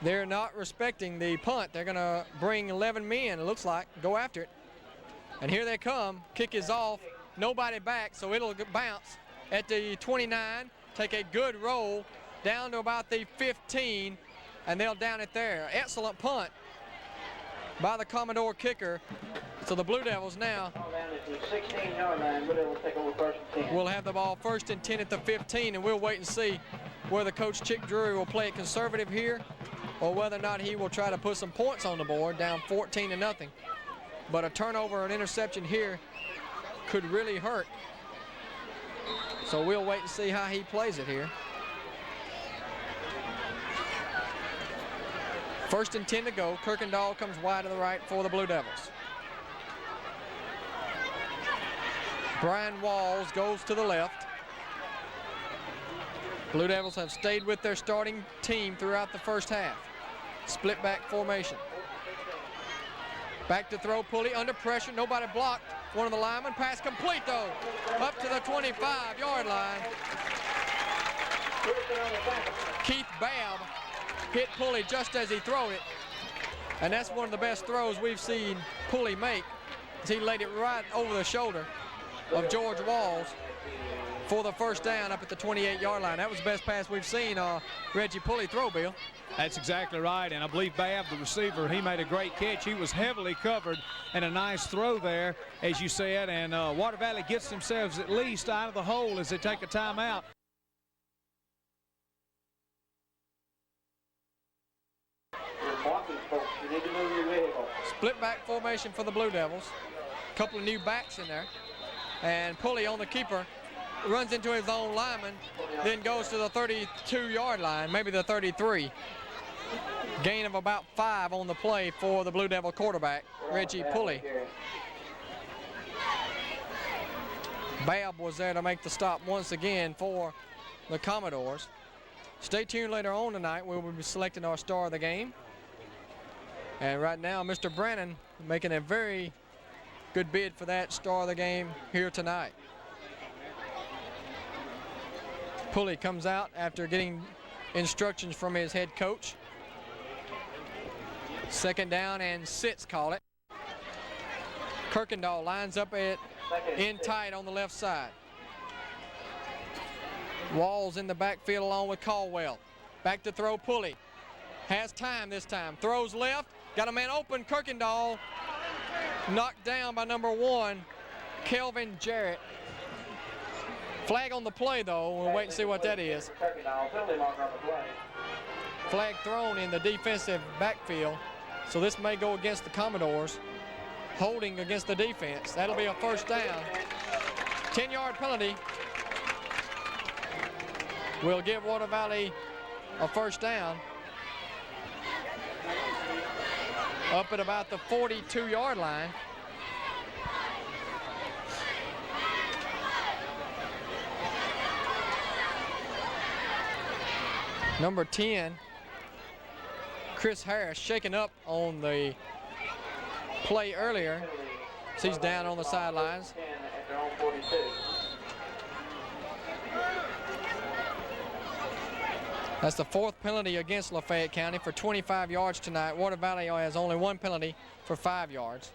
They're not respecting the punt. They're going to bring 11 men, it looks like, go after it. And here they come. Kick is off. Nobody back, so it'll bounce at the 29, take a good roll down to about the 15, and they'll down it there. Excellent punt by the Commodore kicker. So the Blue Devils now will have the ball 1st and 10 at the 15, and we'll wait and see whether Coach Chick Drury will play it conservative here or whether or not he will try to put some points on the board, down 14-0. But a turnover or an interception here could really hurt. So we'll wait and see how he plays it here. 1st and 10 to go. Kirkendall comes wide to the right for the Blue Devils. Brian Walls goes to the left. Blue Devils have stayed with their starting team throughout the first half. Split back formation. Back to throw, Pulley under pressure, nobody blocked. One of the linemen, pass complete though, up to the 25-yard line. Keith Babb hit Pulley just as he threw it. And that's one of the best throws we've seen Pulley make, as he laid it right over the shoulder of George Walls for the first down up at the 28-yard line. That was the best pass we've seen Reggie Pulley throw, Bill. That's exactly right, and I believe Babb, the receiver, he made a great catch. He was heavily covered, and a nice throw there, as you said, and Water Valley gets themselves at least out of the hole as they take a timeout. Split back formation for the Blue Devils. A couple of new backs in there. And Pulley on the keeper runs into his own lineman, then goes to the 32-yard line, maybe the 33. Gain of about 5 on the play for the Blue Devil quarterback, Reggie Pulley. Babb was there to make the stop once again for the Commodores. Stay tuned later on tonight. We will be selecting our star of the game. And right now, Mr. Brannon making a very good bid for that star of the game here tonight. Pulley comes out after getting instructions from his head coach. Second down and 6, call it. Kirkendall lines up in tight on the left side. Walls in the backfield along with Caldwell. Back to throw, Pulley. Has time this time. Throws left. Got a man open. Kirkendall knocked down by number 1, Kelvin Jarrett. Flag on the play, though. We'll wait and see what that is. Flag thrown in the defensive backfield. So this may go against the Commodores. Holding against the defense. That'll be a first down. 10-yard penalty will give Water Valley a first down. Up at about the 42-yard line. Number 10, Chris Harris, shaken up on the play earlier. He's down on the sidelines. That's the 4th penalty against Lafayette County for 25 yards tonight. Water Valley has only 1 penalty for 5 yards.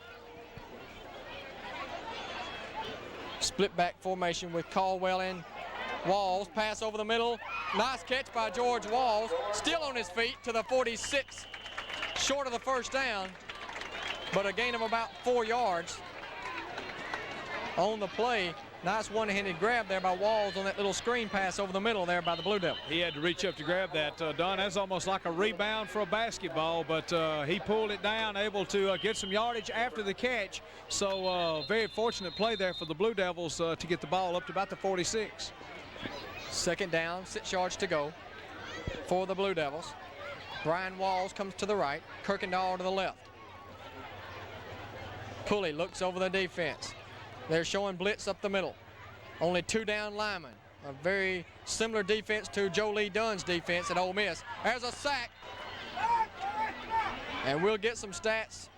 Split back formation with Caldwell and Walls. Pass over the middle. Nice catch by George Walls. Still on his feet to the 46. Short of the first down, but a gain of about 4 yards on the play. Nice one-handed grab there by Walls on that little screen pass over the middle there by the Blue Devil. He had to reach up to grab that, Don. That's almost like a rebound for a basketball, but he pulled it down, able to get some yardage after the catch. So very fortunate play there for the Blue Devils to get the ball up to about the 46. Second down, 6 yards to go for the Blue Devils. Brian Walls comes to the right, Kirkendall to the left. Pulley looks over the defense. They're showing blitz up the middle. Only 2 down linemen. A very similar defense to Joe Lee Dunn's defense at Ole Miss. There's a sack. And we'll get some stats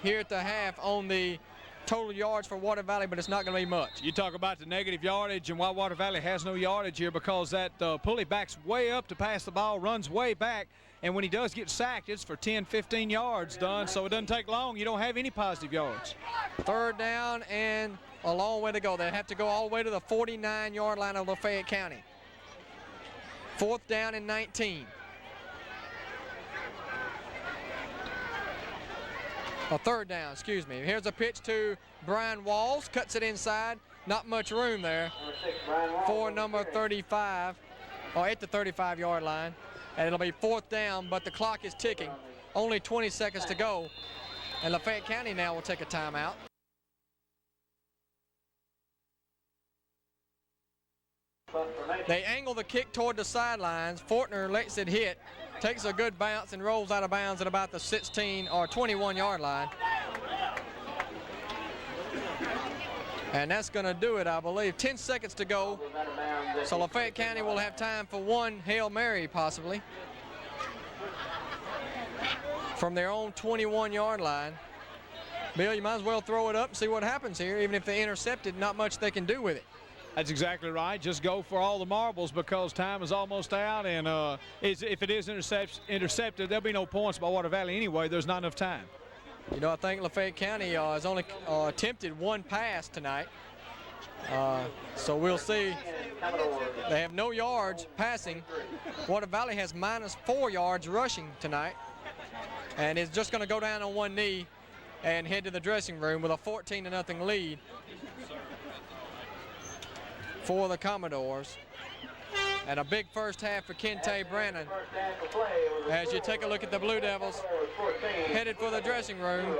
here at the half on the total yards for Water Valley, but it's not going to be much. You talk about the negative yardage and why Water Valley has no yardage here, because that Pulley backs way up to pass the ball, runs way back, and when he does get sacked, it's for 10, 15 yards done, so it doesn't take long. You don't have any positive yards. 3rd down and a long way to go. They have to go all the way to the 49-yard line of Lafayette County. 4th down and 19. A 3rd down, excuse me. Here's a pitch to Brian Walls, cuts it inside. Not much room there for number 35, or at the 35-yard line. And it'll be 4th down, but the clock is ticking. Only 20 seconds to go. And Lafayette County now will take a timeout. They angle the kick toward the sidelines. Fortner lets it hit, takes a good bounce, and rolls out of bounds at about the 16 or 21-yard line. And that's going to do it, I believe. 10 seconds to go. So Lafayette County will have time for 1 Hail Mary, possibly, from their own 21-yard line. Bill, you might as well throw it up and see what happens here. Even if they intercept it, not much they can do with it. That's exactly right. Just go for all the marbles because time is almost out, and if it is intercepted, there'll be no points by Water Valley anyway. There's not enough time. You know, I think Lafayette County has only attempted one pass tonight. So we'll see. They have no yards passing. Water Valley has -4 yards rushing tonight, and is just going to go down on one knee and head to the dressing room with a 14-0 lead for the Commodores. And a big first half for Kente Brannon. As you take a look at the Blue Devils headed for the dressing room.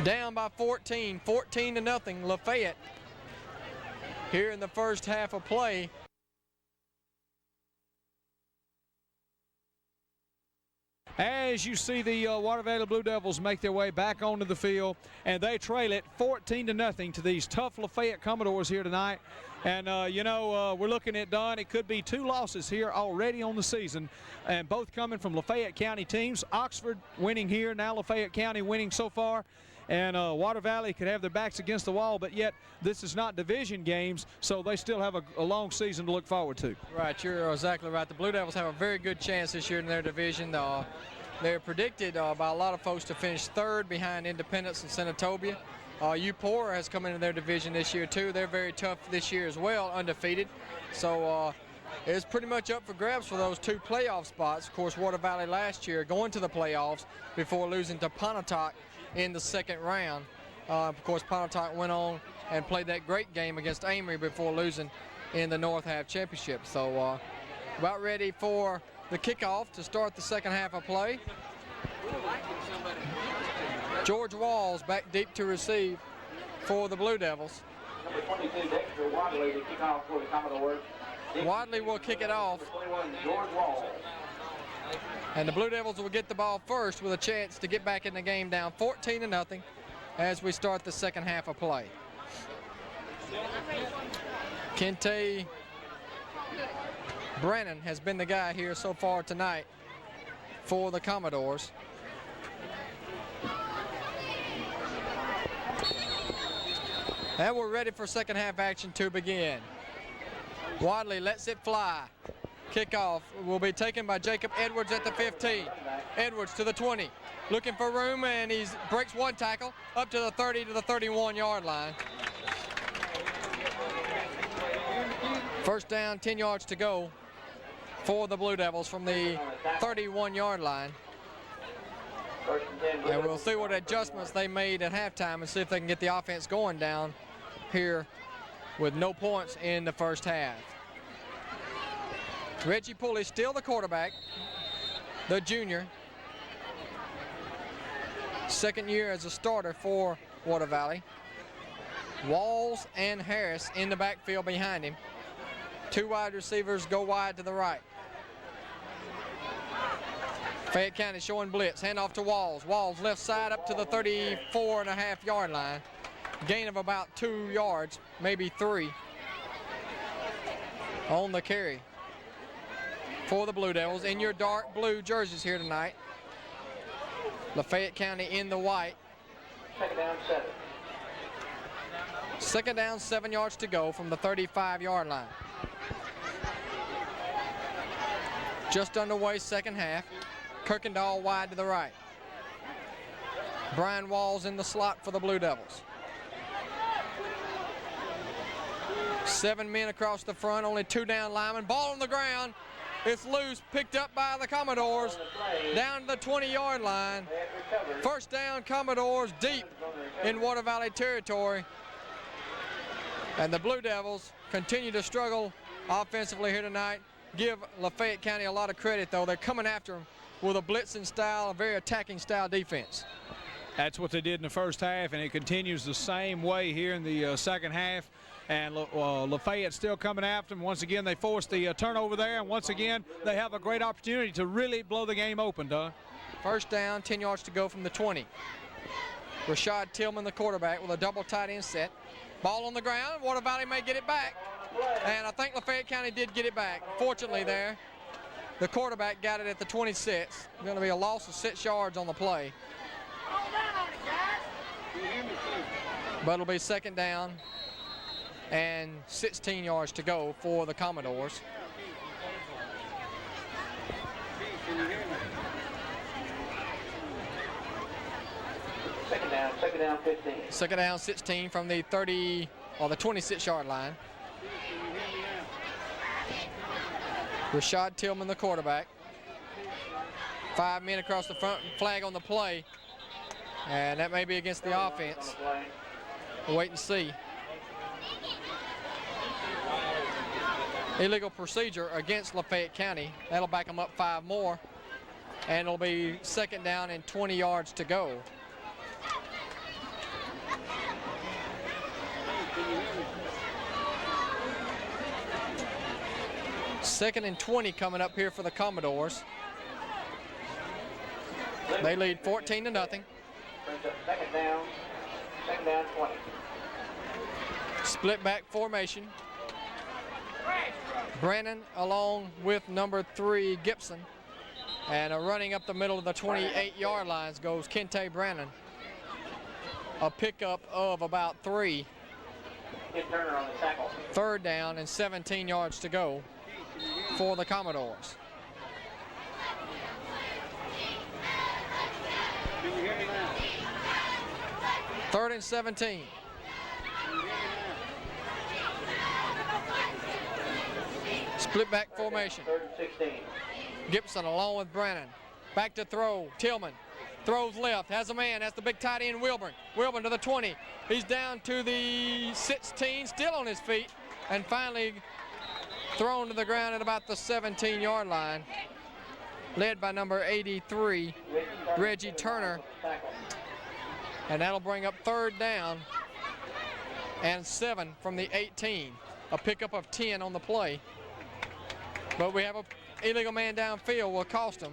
Down by 14 to nothing, Lafayette here in the first half of play. As you see the Water Valley Blue Devils make their way back onto the field, and they trail it 14 to nothing to these tough Lafayette Commodores here tonight. And we're looking at, Don, it could be 2 losses here already on the season, and both coming from Lafayette County teams. Oxford winning here, now Lafayette County winning so far. And Water Valley could have their backs against the wall, but yet this is not division games, so they still have a long season to look forward to. Right, you're exactly right. The Blue Devils have a very good chance this year in their division. They're predicted by a lot of folks to finish 3rd behind Independence and Senatobia. UPOR has come into their division this year too. They're very tough this year as well, undefeated. So it's pretty much up for grabs for those 2 playoff spots. Of course, Water Valley last year going to the playoffs before losing to Pontotoc in the 2nd round. Of course, Pontotoc went on and played that great game against Amory before losing in the North Half Championship. So about ready for the kickoff to start the second half of play. George Walls back deep to receive for the Blue Devils. Number 22, Dexter Wadley, to kick off for the Commodores. Wadley will kick it off. 21, George Walls. And the Blue Devils will get the ball first with a chance to get back in the game down 14 to nothing as we start the second half of play. Kente Brannon has been the guy here so far tonight for the Commodores. And we're ready for second half action to begin. Wadley lets it fly. Kickoff will be taken by Jacob Edwards at the 15. Edwards to the 20. Looking for room, and he breaks one tackle up to the 30 to the 31-yard line. First down, 10 yards to go for the Blue Devils from the 31-yard line. And we'll see what adjustments they made at halftime and see if they can get the offense going down here with no points in the first half. Reggie Pulley still the quarterback, the junior. Second year as a starter for Water Valley. Walls and Harris in the backfield behind him. 2 wide receivers go wide to the right. Fayette County showing blitz, handoff to Walls. Walls left side up to the 34.5-yard line. Gain of about 2 yards, maybe 3 on the carry for the Blue Devils in your dark blue jerseys here tonight. Lafayette County in the white. Second down, 7. Second down, 7 yards to go from the 35-yard line. Just underway second half. Kirkendall wide to the right. Brian Walls in the slot for the Blue Devils. 7 men across the front, only 2 down linemen. Ball on the ground. It's loose, picked up by the Commodores, down to the 20-yard line. First down, Commodores deep in Water Valley territory. And the Blue Devils continue to struggle offensively here tonight. Give Lafayette County a lot of credit, though. They're coming after them with a blitzing style, a very attacking style defense. That's what they did in the first half, and it continues the same way here in the second half. And Lafayette still coming after them. Once again, they forced the turnover there, and once again, they have a great opportunity to really blow the game open, Don. First down, 10 yards to go from the 20. Rashad Tillman, the quarterback, with a double tight end set. Ball on the ground. Water Valley may get it back. And I think Lafayette County did get it back. Fortunately there, the quarterback got it at the 26. Going to be a loss of 6 yards on the play. But it'll be second down and 16 yards to go for the Commodores. Second down 15. Second down 16 from the 30 or the 26-yard line. Rashad Tillman, the quarterback. 5 men across the front, flag on the play. And that may be against the offense. We'll wait and see. Illegal procedure against Lafayette County. That'll back them up 5 more. And it'll be second down and 20 yards to go. Second and 20 coming up here for the Commodores. They lead 14-0. Second down 20. Split back formation. Brennan along with number 3 Gibson. And running up the middle of the 28-yard lines goes Kente Brannon. A pickup of about 3. Turner on the tackle. Third down and 17 yards to go for the Commodores. Third and 17. Split back formation. Third and 16. Gibson along with Brannon. Back to throw. Tillman throws left. Has a man. That's the big tight end Wilburn. Wilburn to the 20. He's down to the 16, still on his feet, and finally thrown to the ground at about the 17-yard line. Led by number 83, Reggie Turner. And that'll bring up third down and 7 from the 18. A pickup of 10 on the play. But we have an illegal man downfield will cost them.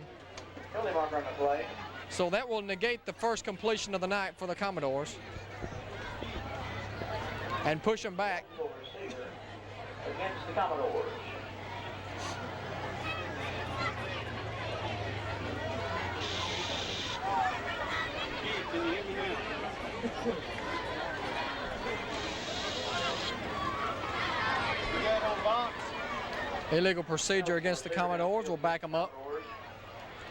Penalty marker on the play. So that will negate the first completion of the night for the Commodores and push them back. Receiver against the Commodores. Illegal procedure against the Commodores will back them up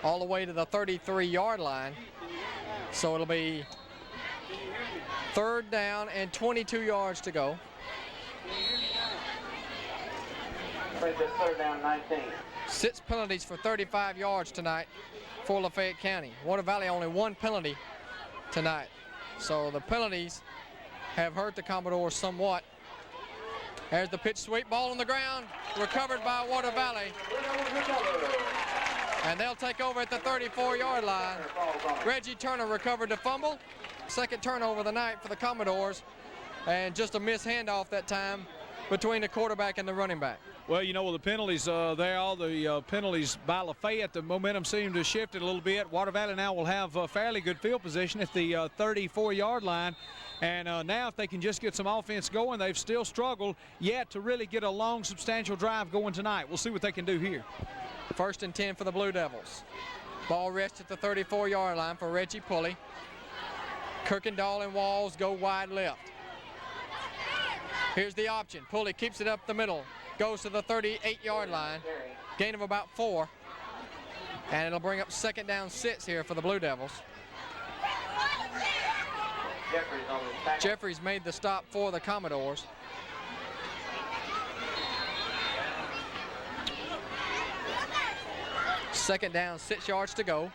all the way to the 33-yard line. So it'll be third down and 22 yards to go. Third down 19. 6 penalties for 35 yards tonight for Lafayette County. Water Valley only 1 penalty tonight. So the penalties have hurt the Commodores somewhat. There's the pitch sweep, ball on the ground, recovered by Water Valley. And they'll take over at the 34-yard line. Reggie Turner recovered the fumble. Second turnover of the night for the Commodores. And just a missed handoff that time between the quarterback and the running back. Well, you know, with the penalties there, all the penalties by Lafayette, the momentum seemed to have shifted a little bit. Water Valley now will have fairly good field position at the 34-yard line. And now if they can just get some offense going, they've still struggled yet to really get a long, substantial drive going tonight. We'll see what they can do here. First and 10 for the Blue Devils. Ball rests at the 34-yard line for Reggie Pulley. Kirkendall and Walls go wide left. Here's the option. Pulley keeps it up the middle. Goes to the 38-yard line. Gain of about 4. And it'll bring up second down 6 here for the Blue Devils. Jeffries made the stop for the Commodores. Second down, 6 yards to go.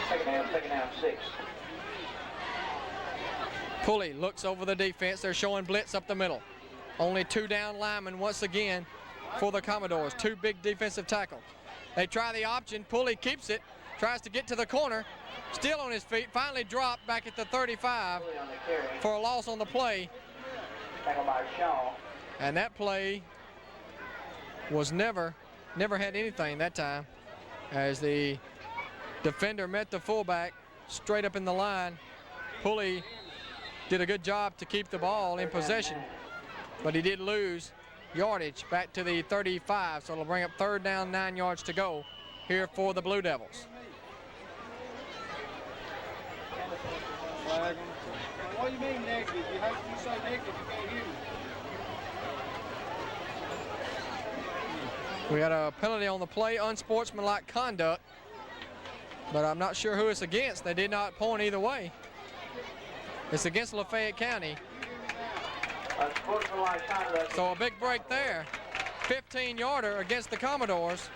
Second down 6. Pulley looks over the defense. They're showing blitz up the middle. Only 2 down linemen once again for the Commodores. 2 big defensive tackles. They try the option. Pulley keeps it. Tries to get to the corner. Still on his feet. Finally dropped back at the 35 for a loss on the play. Tackle by Shaw. And that play was never had anything that time, as the defender met the fullback straight up in the line. Pulley did a good job to keep the ball in possession, but he did lose yardage back to the 35, so it'll bring up third down, 9 yards to go here for the Blue Devils. What do you mean negative? You say negative, you can't hear me. We got a penalty on the play, unsportsmanlike conduct, but I'm not sure who it's against. They did not point either way. It's against Lafayette County. Unsportsmanlike conduct. So a big break there. 15-yarder against the Commodores.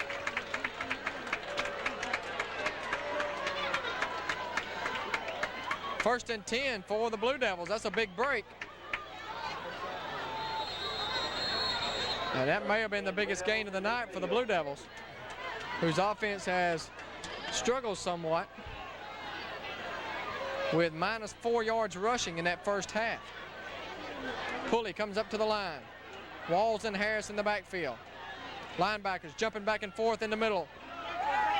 First and 10 for the Blue Devils. That's a big break. And that may have been the biggest gain of the night for the Blue Devils, whose offense has struggled somewhat with -4 yards rushing in that first half. Pulley comes up to the line. Walls and Harris in the backfield. Linebackers jumping back and forth in the middle.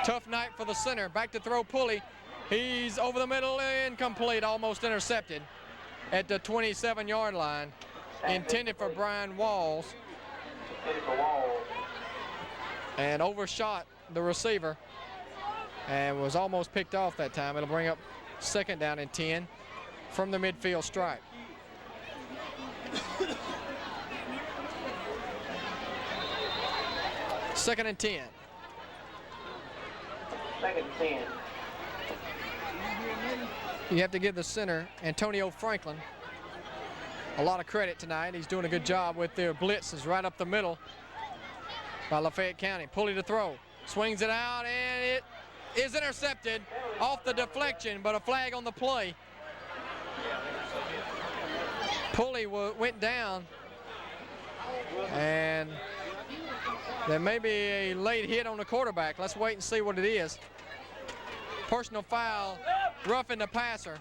Tough night for the center. Back to throw Pulley. He's over the middle, incomplete, almost intercepted at the 27-yard line. Intended for Brian Walls. And overshot the receiver and was almost picked off that time. It'll bring up second down and 10 from the midfield stripe. Second and 10. Second and 10. You have to give the center, Antonio Franklin, a lot of credit tonight. He's doing a good job with their blitzes right up the middle by Lafayette County. Pulley to throw, swings it out, and it is intercepted off the deflection, but a flag on the play. Pulley went down, and there may be a late hit on the quarterback. Let's wait and see what it is. Personal foul, roughing the passer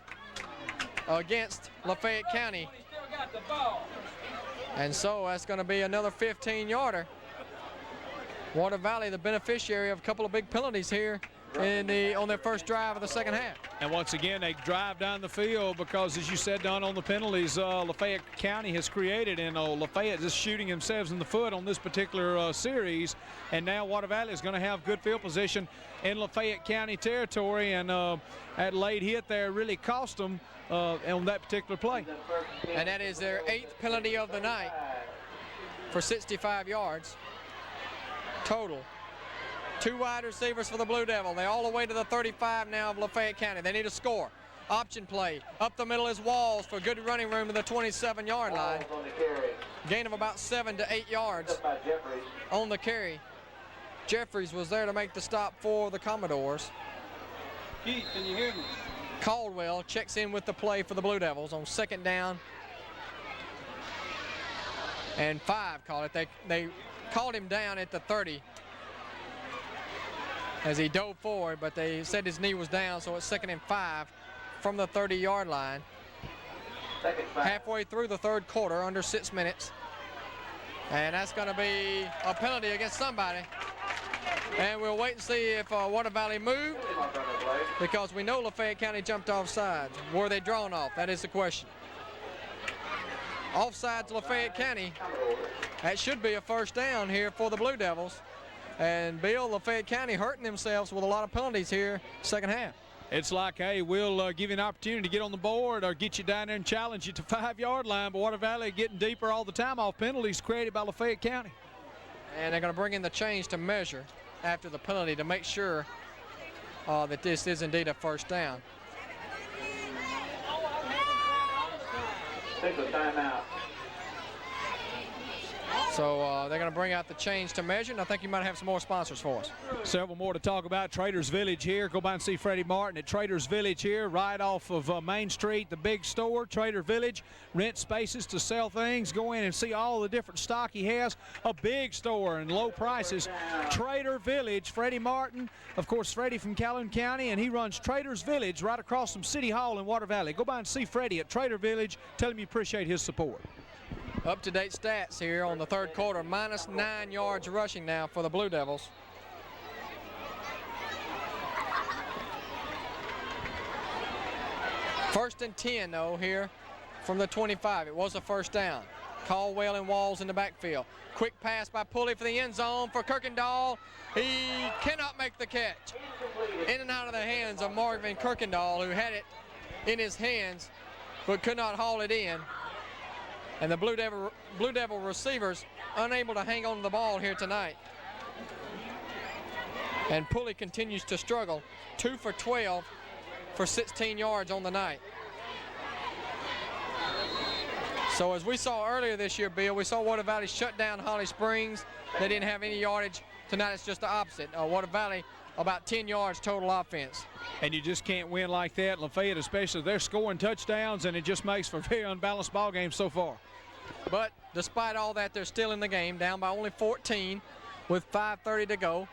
against Lafayette County. And so that's going to be another 15-yarder. Water Valley, the beneficiary of a couple of big penalties here on their first drive of the second half. And once again, they drive down the field because, as you said, Don, on the penalties Lafayette County has created, and Lafayette is shooting themselves in the foot on this particular series. And now Water Valley is going to have good field position in Lafayette County territory, and that late hit there really cost them on that particular play. And that is their 8th penalty of the night for 65 yards total. 2 wide receivers for the Blue Devil. They're all the way to the 35 now of Lafayette County. They need a score. Option play. Up the middle is Walls for good running room to the 27-yard line. Gain of about 7 to 8 yards on the carry. Jeffries was there to make the stop for the Commodores. Keith, can you hear me? Caldwell checks in with the play for the Blue Devils on second down and 5. Call it. They called him down at the 30 as he dove forward, but they said his knee was down, so it's second and 5 from the 30-yard line. Halfway through the third quarter, under 6 minutes. And that's going to be a penalty against somebody. And we'll wait and see if Water Valley moved, because we know Lafayette County jumped offsides. Were they drawn off? That is the question. Offsides Lafayette County. That should be a first down here for the Blue Devils. And Bill, Lafayette County hurting themselves with a lot of penalties here second half. It's like, hey, we'll give you an opportunity to get on the board or get you down there and challenge you to 5-yard line, but Water Valley getting deeper all the time off penalties created by Lafayette County. And they're going to bring in the change to measure after the penalty to make sure that this is indeed a first down. Take the timeout. So they're going to bring out the change to measure, and I think you might have some more sponsors for us. Several more to talk about. Traders Village here. Go by and see Freddie Martin at Traders Village here, right off of Main Street, the big store, Trader Village. Rent spaces to sell things. Go in and see all the different stock he has. A big store and low prices. Trader Village. Freddie Martin, of course, Freddie from Calhoun County, and he runs Traders Village right across from City Hall in Water Valley. Go by and see Freddie at Trader Village. Tell him you appreciate his support. Up-to-date stats here on the third quarter. -9 yards rushing now for the Blue Devils. First and 10, though, here from the 25. It was a first down. Caldwell and Walls in the backfield. Quick pass by Pulley for the end zone for Kirkendall. He cannot make the catch. In and out of the hands of Marvin Kirkendall, who had it in his hands but could not haul it in. And the Blue Devil receivers unable to hang on to the ball here tonight. And Pulley continues to struggle. 2 for 12 for 16 yards on the night. So as we saw earlier this year, Bill, we saw Water Valley shut down Holly Springs. They didn't have any yardage. Tonight it's just the opposite. Water Valley about 10 yards total offense. And you just can't win like that. Lafayette especially, they're scoring touchdowns, and it just makes for a very unbalanced ball game so far. But despite all that, they're still in the game, down by only 14 with 5:30 to go.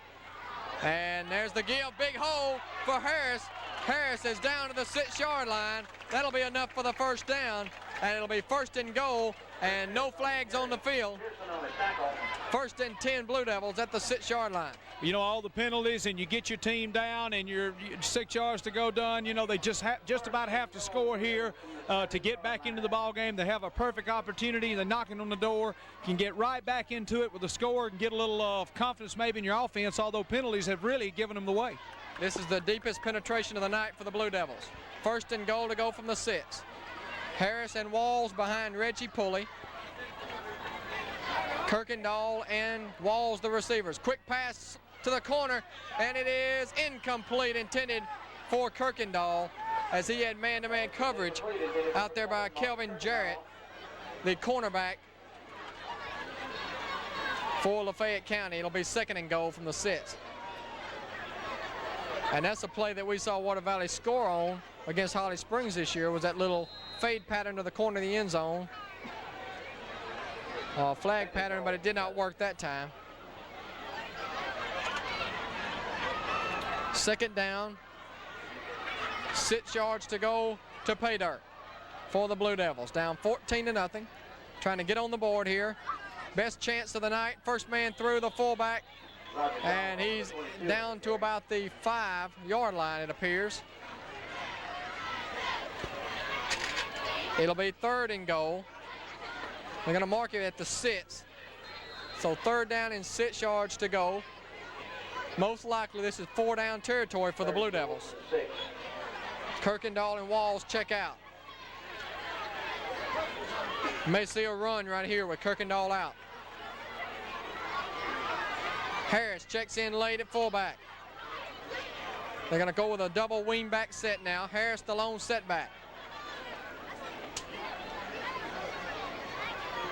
And there's the give, big hole for Harris. Harris is down to the 6-yard line. That'll be enough for the first down, and it'll be 1st and goal, and no flags on the field. 1st and 10 Blue Devils at the 6-yard line. You know, all the penalties, and you get your team down, and you're 6 yards to go done. You know, they just about have to score here to get back into the ball game. They have a perfect opportunity. They're knocking on the door, can get right back into it with a score and get a little confidence maybe in your offense, although penalties have really given them the way. This is the deepest penetration of the night for the Blue Devils. 1st and goal to go from the 6. Harris and Walls behind Reggie Pulley. Kirkendall and Walls the receivers. Quick pass to the corner, and it is incomplete, intended for Kirkendall, as he had man-to-man coverage out there by Kelvin Jarrett, the cornerback for Lafayette County. It'll be 2nd and goal from the 6. And that's a play that we saw Water Valley score on against Holly Springs this year, was that little fade pattern to the corner of the end zone. Flag pattern, but it did not work that time. 2nd down, 6 yards to go to pay dirt for the Blue Devils. Down 14-0, trying to get on the board here. Best chance of the night. First man through, the fullback, and he's down to about the 5-yard line, it appears. It'll be 3rd and goal. They're going to mark it at the 6. So 3rd down and 6 yards to go. Most likely this is 4-down territory for the Blue Devils. Kirkendall and Walls check out. You may see a run right here with Kirkendall out. Harris checks in late at fullback. They're going to go with a double wingback set now. Harris the lone setback.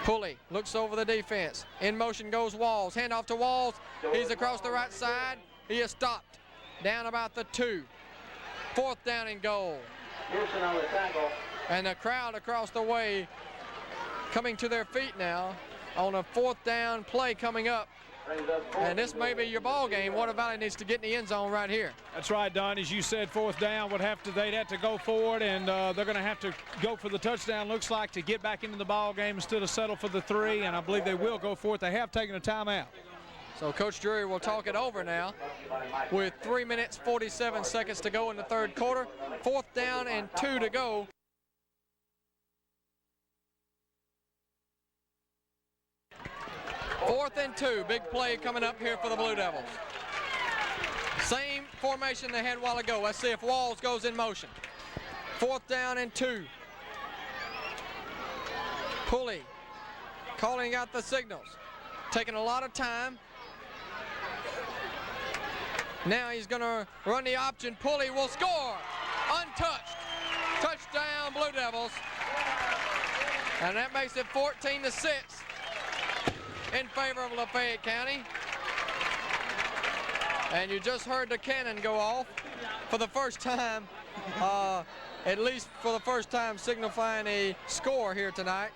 Pulley looks over the defense. In motion goes Walls. Handoff to Walls. He's across the right side. He is stopped. Down about the 2. 4th down and goal. And the crowd across the way coming to their feet now on a 4th down play coming up. And this may be your ball game. Water Valley needs to get in the end zone right here. That's right, Don. As you said, 4th down they'd have to go forward, and they're going to have to go for the touchdown, looks like, to get back into the ball game instead of settle for the 3, and I believe they will go for it. They have taken a timeout. So Coach Drury will talk it over now with 3 minutes, 47 seconds to go in the 3rd quarter. 4th down and 2 to go. Fourth and 2, big play coming up here for the Blue Devils. Same formation they had a while ago. Let's see if Walls goes in motion. 4th down and 2. Pulley calling out the signals. Taking a lot of time. Now he's going to run the option. Pulley will score. Untouched. Touchdown, Blue Devils. And that makes it 14-6 in favor of Lafayette County. And you just heard the cannon go off for the first time, at least for the first time, signifying a score here tonight,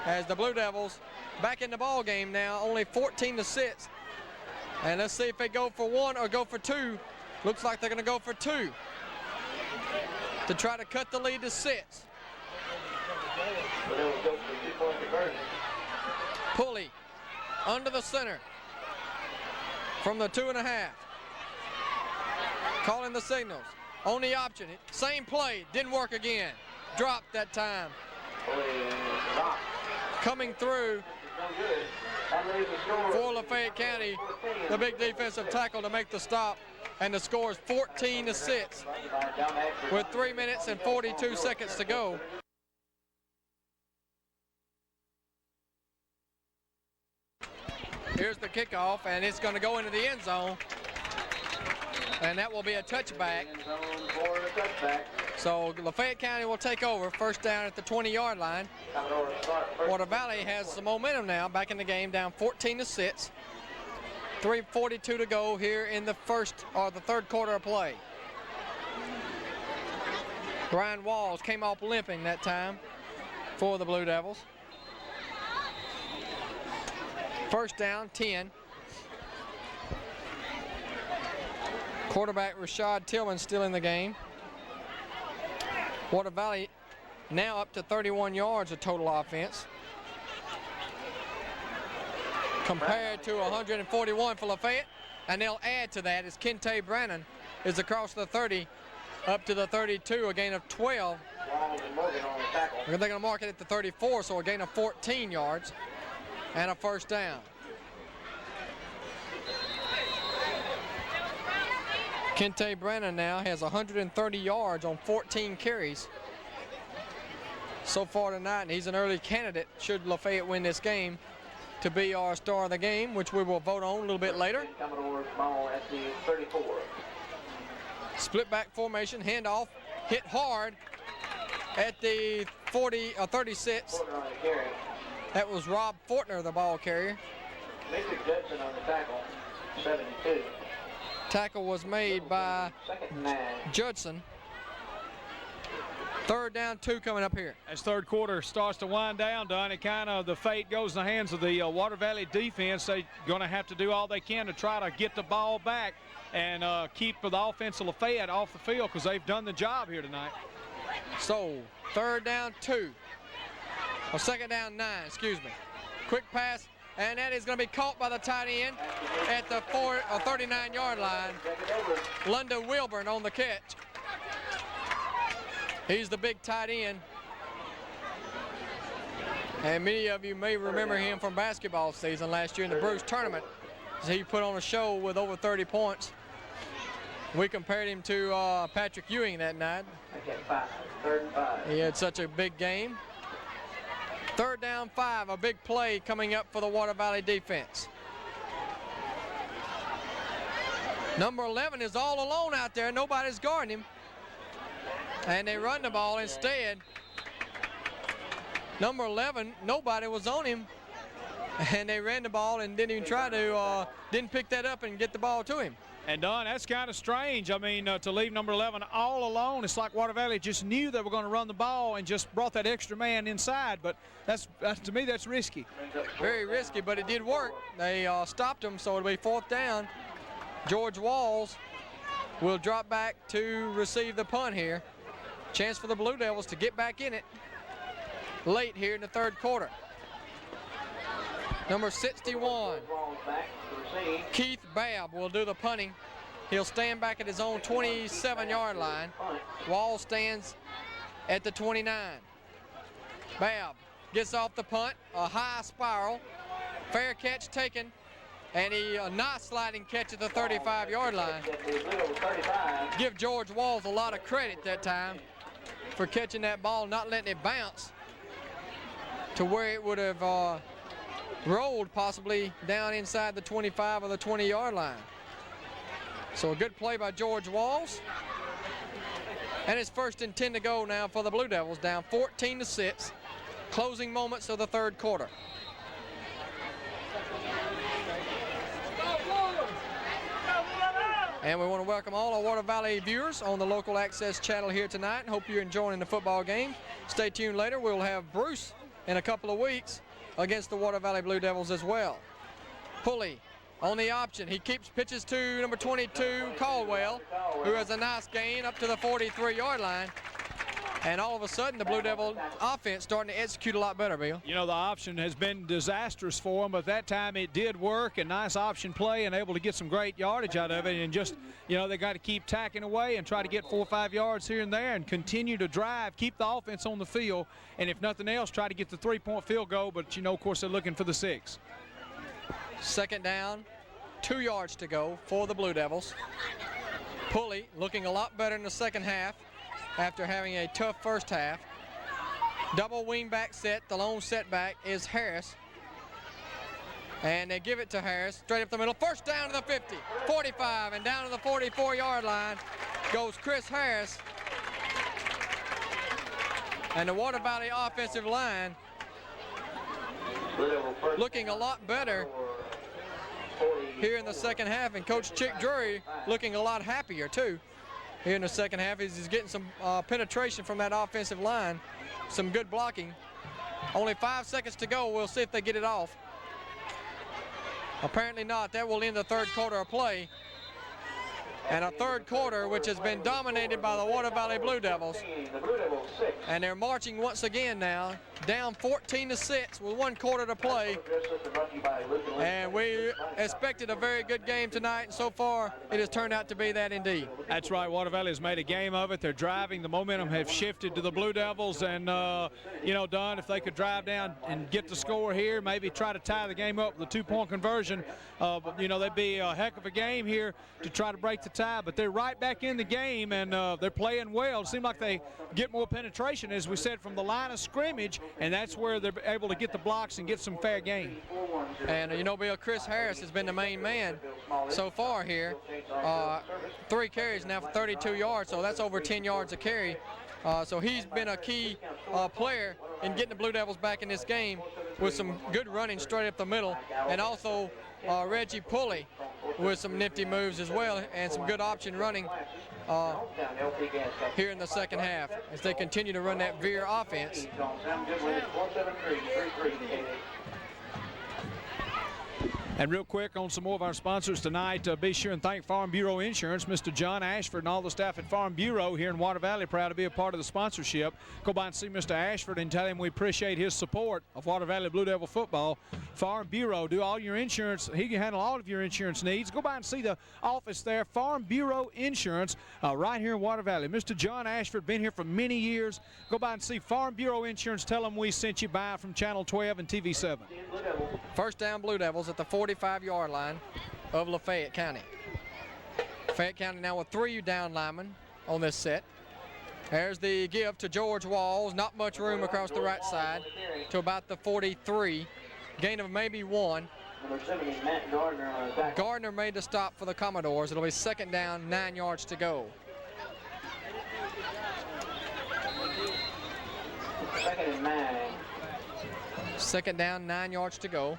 as the Blue Devils back in the ball game now, only 14-6. And let's see if they go for 1 or go for 2. Looks like they're going to go for 2 to try to cut the lead to 6. Pulley under the center from the 2.5. Calling the signals. On the option. Same play. Didn't work again. Dropped that time. Coming through for Lafayette County, the big defensive tackle to make the stop. And the score is 14-6 with 3 minutes and 42 seconds to go. Here's the kickoff, and it's going to go into the end zone. And that will be a touchback. End zone for a touchback. So Lafayette County will take over. First down at the 20-yard line. Commodores start first. Water Valley has some momentum now, back in the game, down 14-6. 3:42 to go here in the third quarter of play. Brian Walls came off limping that time for the Blue Devils. First down, 10. Quarterback Rashad Tillman still in the game. Water Valley now up to 31 yards of total offense, compared to 141 for Lafayette. And they'll add to that as Kente Brannon is across the 30 up to the 32, a gain of 12. Walls and Morgan on the tackle. They're going to mark it at the 34, so a gain of 14 yards and a first down. Kente Brannon now has 130 yards on 14 carries so far tonight, and he's an early candidate, should Lafayette win this game, to be our star of the game, which we will vote on a little bit later. Commodores ball at the 34. Split back formation, handoff, hit hard at the 36. Porter on the carry. That was Rob Fortner, the ball carrier. Victor Judson on the tackle, 72. Tackle was made by Second and 9. Judson. Third down, 2 coming up here. As third quarter starts to wind down, Don, it kind of the fate goes in the hands of the Water Valley defense. They're going to have to do all they can to try to get the ball back and keep the offense of Lafayette off the field, because they've done the job here tonight. So, third down, 2. Or second down, 9, excuse me. Quick pass, and that is going to be caught by the tight end at the 39-yard line. London Wilburn on the catch. He's the big tight end. And many of you may remember him from basketball season last year in the Bruce tournament. He put on a show with over 30 points. We compared him to Patrick Ewing that night. Third and 5. He had such a big game. Third down, 5, a big play coming up for the Water Valley defense. Number 11 is all alone out there. Nobody's guarding him. And they run the ball instead. Number 11, nobody was on him. And they ran the ball and didn't even try to, didn't pick that up and get the ball to him. And Don, that's kind of strange. I mean, to leave number 11 all alone, it's like Water Valley just knew they were going to run the ball and just brought that extra man inside. But that's to me, that's risky. Very risky, but it did work. They stopped him, so it'll be fourth down. George Walls will drop back to receive the punt here. Chance for the Blue Devils to get back in it late here in the third quarter. Number 61, Keith Babb will do the punting. He'll stand back at his own 27-yard line. Wall stands at the 29. Babb gets off the punt, a high spiral, fair catch taken, and a nice sliding catch at the 35-yard line. Give George Walls a lot of credit that time for catching that ball, not letting it bounce to where it would have rolled possibly down inside the 25 or the 20-yard line. So a good play by George Walls. And it's 1st and 10 to go now for the Blue Devils, down 14-6. Closing moments of the third quarter. And we want to welcome all our Water Valley viewers on the local access channel here tonight. Hope you're enjoying the football game. Stay tuned later. We'll have Bruce in a couple of weeks against the Water Valley Blue Devils as well. Pulley on the option. He keeps pitches to number 22, Caldwell, who has a nice gain up to the 43-yard line. And all of a sudden, the Blue Devil offense starting to execute a lot better, Bill. You know, the option has been disastrous for them, but that time it did work, and nice option play and able to get some great yardage out of it. And just, you know, they got to keep tacking away and try to get 4 or 5 yards here and there and continue to drive, keep the offense on the field, and if nothing else, try to get the 3-point field goal. But, you know, of course, they're looking for the 6. Second down, 2 yards to go for the Blue Devils. Pulley looking a lot better in the second half after having a tough first half. Double wing back set. The lone setback is Harris. And they give it to Harris, straight up the middle. First down to the 50, 45, and down to the 44-yard line goes Chris Harris. And the Water Valley offensive line looking a lot better here in the second half, and Coach Chick Drury looking a lot happier too here in the second half. He's getting some penetration from that offensive line, some good blocking. Only 5 seconds to go. We'll see if they get it off. Apparently not. That will end the third quarter of play. And a third quarter which has been dominated by the Water Valley Blue Devils. And they're marching once again now, down 14-6 with 1 quarter to play. And we expected a very good game tonight, and so far it has turned out to be that indeed. That's right. Water Valley has made a game of it. They're driving. The momentum have shifted to the Blue Devils, and you know, Don, if they could drive down and get the score here, maybe try to tie the game up with a 2-point conversion, you know, that'd be a heck of a game here to try to break the tie. But they're right back in the game, and they're playing well. It seems like they get more penetration, as we said, from the line of scrimmage, and that's where they're able to get the blocks and get some fair game. And you know, Bill, Chris Harris has been the main man so far here. 3 carries now for 32 yards, so that's over 10 yards a carry. So he's been a key player in getting the Blue Devils back in this game with some good running straight up the middle, and also Reggie Pulley with some nifty moves as well, and some good option running here in the second half as they continue to run that veer offense. And real quick on some more of our sponsors tonight, be sure and thank Farm Bureau Insurance, Mr. John Ashford and all the staff at Farm Bureau here in Water Valley, proud to be a part of the sponsorship. Go by and see Mr. Ashford and tell him we appreciate his support of Water Valley Blue Devil football. Farm Bureau, do all your insurance. He can handle all of your insurance needs. Go by and see the office there, Farm Bureau Insurance, right here in Water Valley. Mr. John Ashford, been here for many years. Go by and see Farm Bureau Insurance. Tell them we sent you by from Channel 12 and TV7. First down Blue Devils at the 45-yard line of Lafayette County. Lafayette County now with 3 down linemen on this set. There's the give to George Walls. Not much room across the right side to about the 43. Gain of maybe 1. Gardner made the stop for the Commodores. It'll be second down, 9 yards to go. Second and 9. Second down, 9 yards to go.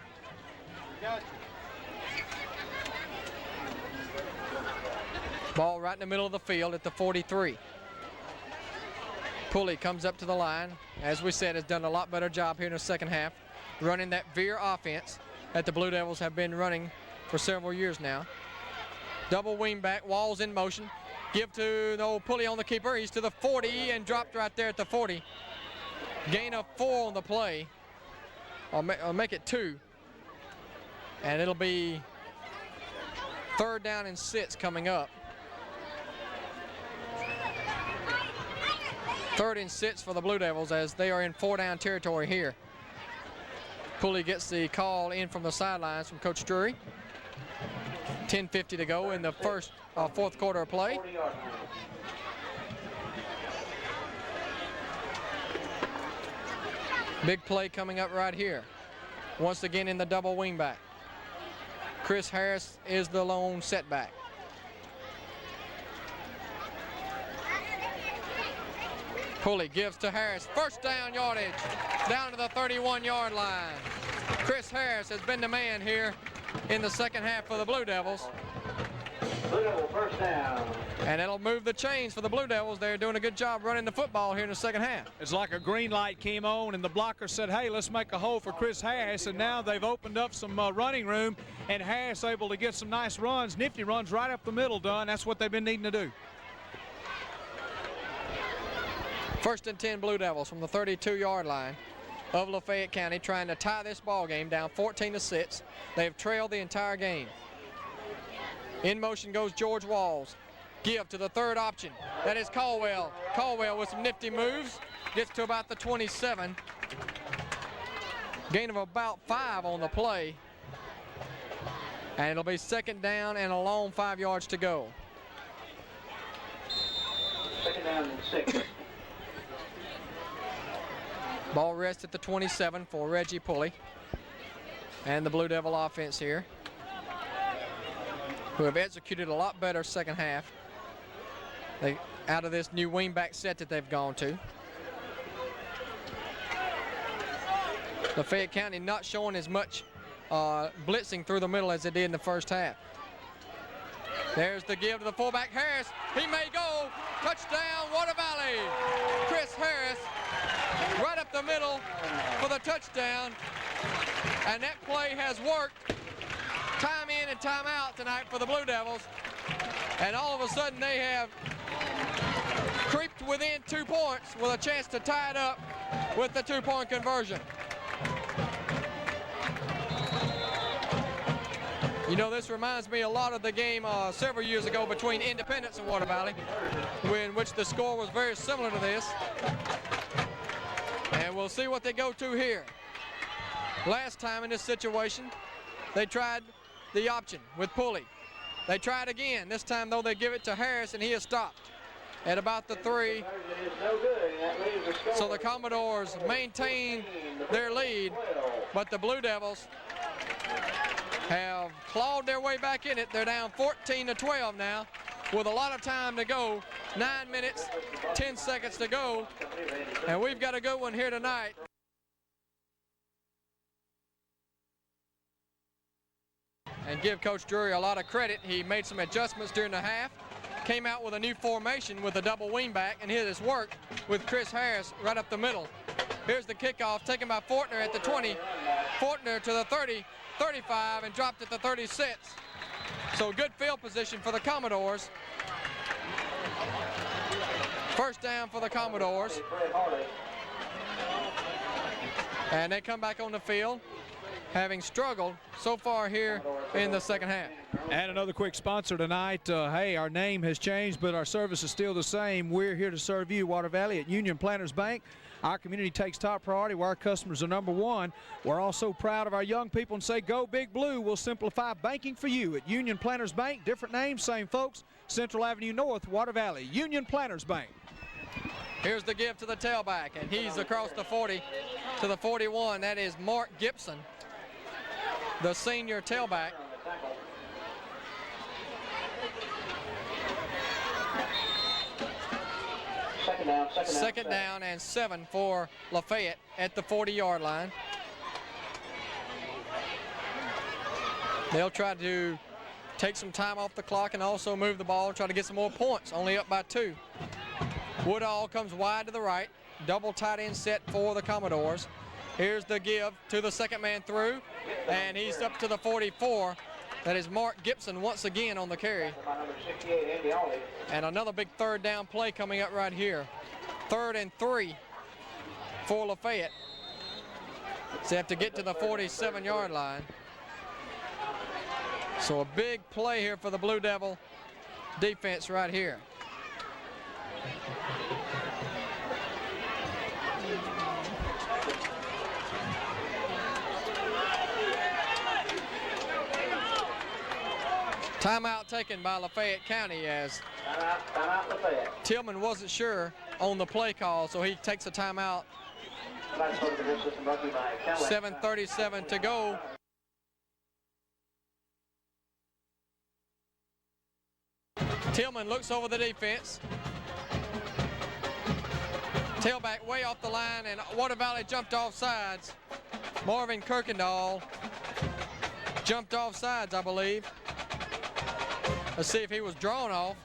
Ball right in the middle of the field at the 43. Pulley comes up to the line. As we said, has done a lot better job here in the second half, running that veer offense that the Blue Devils have been running for several years now. Double wing back, Walls in motion. Give to the old Pulley on the keeper. He's to the 40 and dropped right there at the 40. Gain of 4 on the play. I'll make it 2. And it'll be third down and 6 coming up. 3rd and 6 for the Blue Devils as they are in 4-down territory here. Pulley gets the call in from the sidelines from Coach Drury. 10:50 to go in the fourth quarter of play. Big play coming up right here. Once again in the double wing back. Chris Harris is the lone setback. Pulley gives to Harris. First down yardage down to the 31-yard line. Chris Harris has been the man here in the second half for the Blue Devils. Blue Devil first down. And it'll move the chains for the Blue Devils. They're doing a good job running the football here in the second half. It's like a green light came on and the blocker said, hey, let's make a hole for Chris Harris, and now they've opened up some running room, and Harris able to get some nice runs, nifty runs right up the middle, Dunn. That's what they've been needing to do. First and 10 Blue Devils from the 32-yard line of Lafayette County, trying to tie this ball game down 14-6. They've trailed the entire game. In motion goes George Walls. Give to the third option. That is Caldwell. Caldwell with some nifty moves. Gets to about the 27. Gain of about 5 on the play. And it'll be second down and a long 5 yards to go. Second down and 6. Ball rests at the 27 for Reggie Pulley. and the Blue Devil offense here, who have executed a lot better second half. Out of this new wingback set that they've gone to. Lafayette County not showing as much blitzing through the middle as they did in the first half. There's the give to the fullback, Harris. He may go. Touchdown, Water Valley. Chris Harris right up the middle for the touchdown. And that play has worked time in and time out tonight for the Blue Devils. And all of a sudden they have creeped within 2 points with a chance to tie it up with the 2-point conversion. You know, this reminds me a lot of the game several years ago between Independence and Water Valley, in which the score was very similar to this. And we'll see what they go to here. Last time in this situation, they tried the option with Pulley. They tried again. This time, though, they give it to Harris, and he has stopped at about the 3. So the Commodores maintain their lead, but the Blue Devils have clawed their way back in it. They're down 14-12 now with a lot of time to go. 9 minutes, 10 seconds to go, and we've got a good one here tonight. And give Coach Drury a lot of credit. He made some adjustments during the half, came out with a new formation with a double wingback, and hit his work with Chris Harris right up the middle. Here's the kickoff taken by Fortner at the 20. Fortner to the 30, 35, and dropped at the 36. So good field position for the Commodores. First down for the Commodores. And they come back on the field, having struggled so far here in the second half. And another quick sponsor tonight. Hey, our name has changed, but our service is still the same. We're here to serve you, Water Valley, at Union Planters Bank. Our community takes top priority where our customers are number one. We're also proud of our young people and say, go Big Blue. We'll simplify banking for you at Union Planters Bank. Different names, same folks. Central Avenue North, Water Valley. Union Planters Bank. Here's the give to the tailback, and he's across the 40 to the 41. That is Mark Gibson, the senior tailback. Second down and 7 for Lafayette at the 40-yard line. They'll try to take some time off the clock and also move the ball, try to get some more points, only up by 2. Woodall comes wide to the right, double tight end set for the Commodores. Here's the give to the second man through, and he's up to the 44. That is Mark Gibson once again on the carry. And another big third down play coming up right here. 3rd and 3 for Lafayette. So they have to get to the 47-yard line. So a big play here for the Blue Devil defense right here. Timeout taken by Lafayette County as Tillman wasn't sure on the play call, so he takes a timeout. 7:37 to go. Tillman looks over the defense. Tailback way off the line, and Water Valley jumped off sides. Marvin Kirkendall jumped off sides, I believe. Let's see if he was drawn off.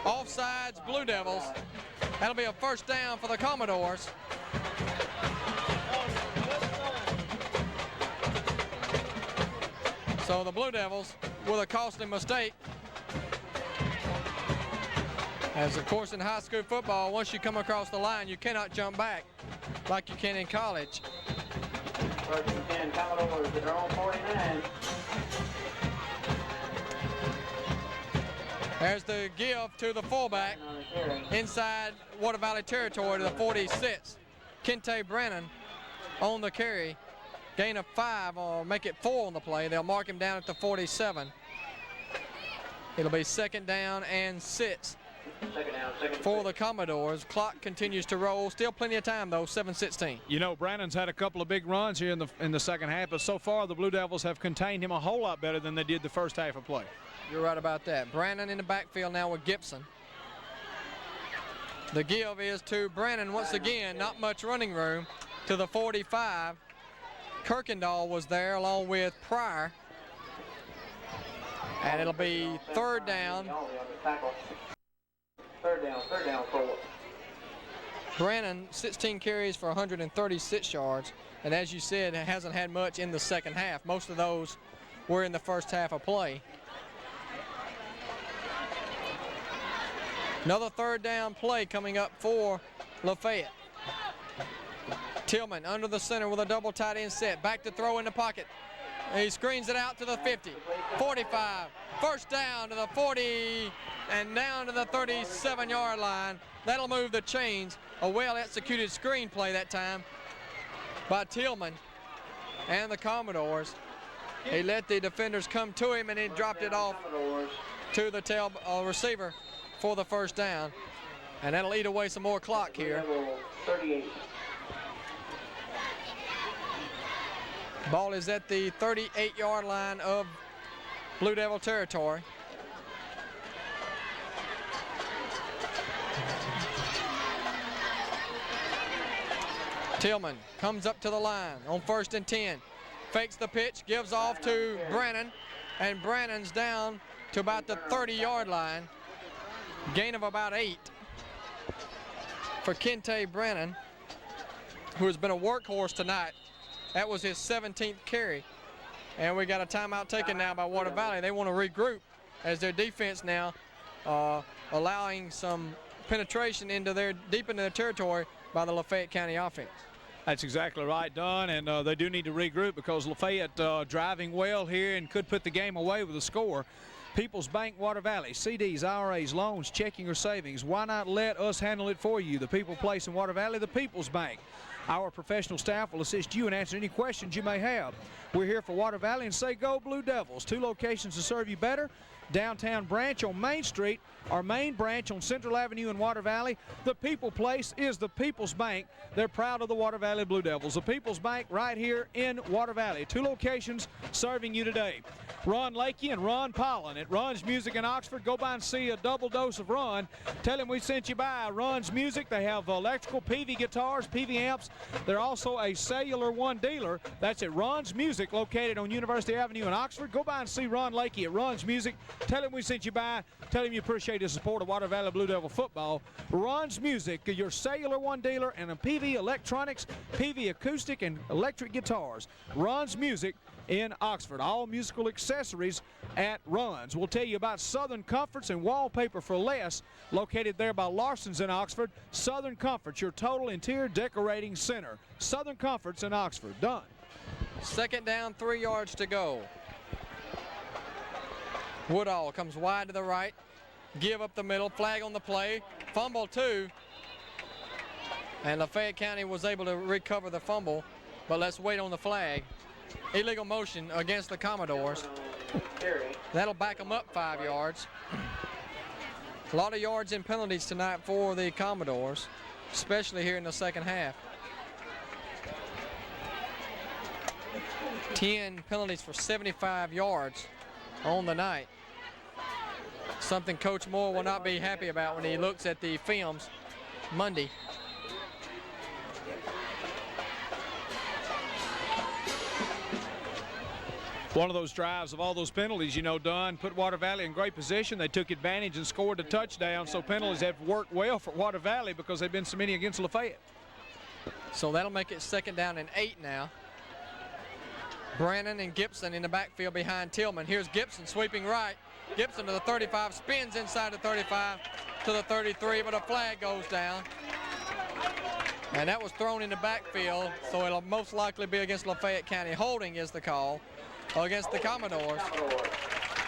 Offsides, Blue Devils. That'll be a first down for the Commodores. So the Blue Devils with a costly mistake. As of course in high school football, once you come across the line, you cannot jump back like you can in college. First and 10, Commodores at their own 49. There's the give to the fullback inside Water Valley territory to the 46. Kente Brennan on the carry. Gain of 5 or make it 4 on the play. They'll mark him down at the 47. It'll be 2nd down and 6 Second down, second. for the Commodores. Clock continues to roll. Still plenty of time, though, 7:16. You know, Brannon's had a couple of big runs here in the second half, but so far the Blue Devils have contained him a whole lot better than they did the first half of play. You're right about that. Brannon in the backfield now with Gibson. The give is to Brannon once again. Not much running room to the 45. Kirkendall was there along with Pryor. And it'll be third down. Third down, 4. Brannon, 16 carries for 136 yards. And as you said, hasn't had much in the second half. Most of those were in the first half of play. Another third down play coming up for Lafayette. Tillman under the center with a double tight end set. Back to throw in the pocket. He screens it out to the 50, 45. First down to the 40 and down to the 37-yard line. That'll move the chains. A well-executed screen play that time by Tillman and the Commodores. He let the defenders come to him and he dropped it off to the receiver for the first down. And that'll eat away some more clock here. 38. Ball is at the 38-yard line of Blue Devil territory. Tillman comes up to the line on 1st and 10. Fakes the pitch, gives off to Brannon, and Brannon's down to about the 30-yard line. Gain of about 8 for Kente Brannon, who has been a workhorse tonight. That was his 17th carry. And we got a timeout taken now by Water Valley. They want to regroup as their defense now allowing some penetration deep into their territory by the Lafayette County offense. That's exactly right, Don, and they do need to regroup because Lafayette driving well here and could put the game away with a score. People's Bank Water Valley, CDs, IRAs, loans, checking or savings. Why not let us handle it for you? The people place in Water Valley, the People's Bank. Our professional staff will assist you and answer any questions you may have. We're here for Water Valley and say go Blue Devils. 2 locations to serve you better. Downtown branch on Main Street, our main branch on Central Avenue in Water Valley. The People Place is the People's Bank. They're proud of the Water Valley Blue Devils. The People's Bank right here in Water Valley. 2 locations serving you today. Ron Lakey and Ron Pollen at Ron's Music in Oxford. Go by and see a double dose of Ron. Tell him we sent you by. Ron's Music, they have electrical PV guitars, PV amps. They're also a Cellular One dealer. That's at Ron's Music, located on University Avenue in Oxford. Go by and see Ron Lakey at Ron's Music. Tell him we sent you by. Tell him you appreciate his support of Water Valley Blue Devil football. Ron's Music, your Cellular One dealer, and a PV electronics, PV acoustic, and electric guitars. Ron's Music in Oxford. All musical accessories at Ron's. We'll tell you about Southern Comforts and Wallpaper for Less, located there by Larson's in Oxford. Southern Comforts, your total interior decorating center. Southern Comforts in Oxford. Done. Second down, 3 yards to go. Woodall comes wide to the right. Give up the middle. Flag on the play. Fumble 2. And Lafayette County was able to recover the fumble, but let's wait on the flag. Illegal motion against the Commodores. That'll back them up 5 yards. A lot of yards and penalties tonight for the Commodores, especially here in the second half. 10 penalties for 75 yards on the night. Something Coach Moore will not be happy about when he looks at the films Monday. One of those drives of all those penalties, you know, Dunn, put Water Valley in great position. They took advantage and scored a touchdown, so penalties have worked well for Water Valley because they've been so many against Lafayette. So that'll make it second down and 8 now. Brannon and Gibson in the backfield behind Tillman. Here's Gibson sweeping right. Gibson to the 35, spins inside the 35 to the 33, but a flag goes down. And that was thrown in the backfield, so it'll most likely be against Lafayette County. Holding is the call against the Commodores.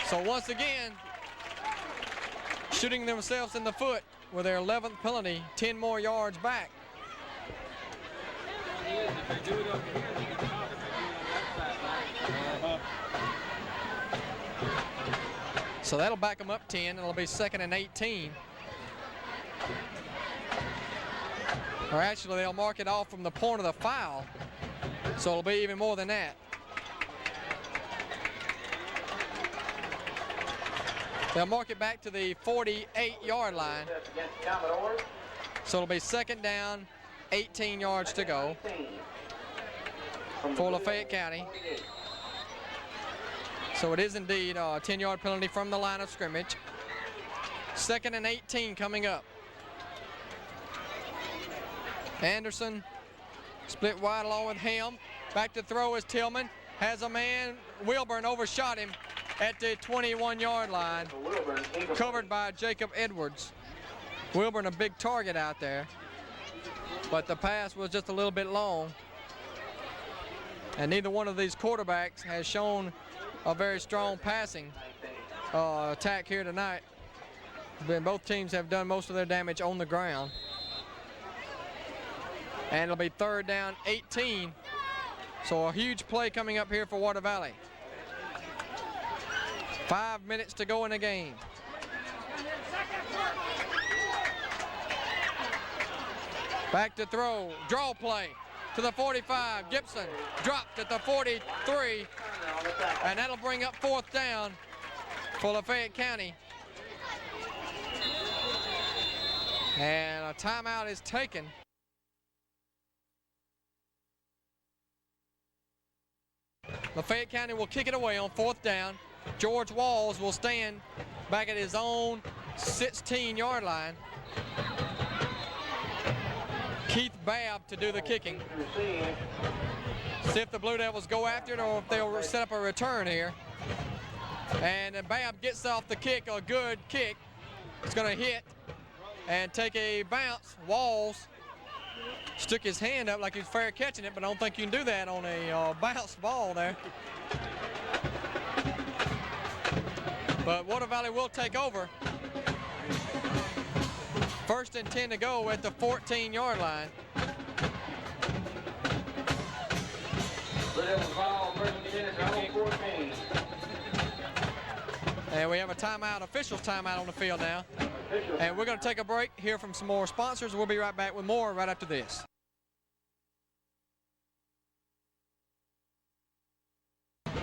So once again, shooting themselves in the foot with their 11th penalty, 10 more yards back. So that'll back them up 10, and it'll be second and 18 Or actually, they'll mark it off from the point of the foul. So it'll be even more than that. They'll mark it back to the 48-yard line. So it'll be second down, 18 yards to go for Lafayette County. So it is indeed a 10-yard penalty from the line of scrimmage. Second and 18 coming up. Anderson split wide along with him. Back to throw is Tillman. Has a man. Wilburn overshot him at the 21-yard line. Covered by Jacob Edwards. Wilburn a big target out there. But the pass was just a little bit long. And neither one of these quarterbacks has shown a very strong passing attack here tonight. Both teams have done most of their damage on the ground. And it'll be third down, 18. So a huge play coming up here for Water Valley. 5 minutes to go in the game. Back to throw, draw play to the 45. Gibson dropped at the 43, and that'll bring up fourth down for Lafayette County. And a timeout is taken. Lafayette County will kick it away on fourth down. George Walls will stand back at his own 16-yard line. Keith Babb to do the kicking. See if the Blue Devils go after it or if they'll set up a return here. And Babb gets off the kick, a good kick. It's going to hit and take a bounce. Walls stuck his hand up like he's fair catching it, but I don't think you can do that on a bounce ball there. But Water Valley will take over. First and 10 to go at the 14-yard line. And we have a timeout, officials timeout on the field now. And we're going to take a break, hear from some more sponsors. We'll be right back with more right after this.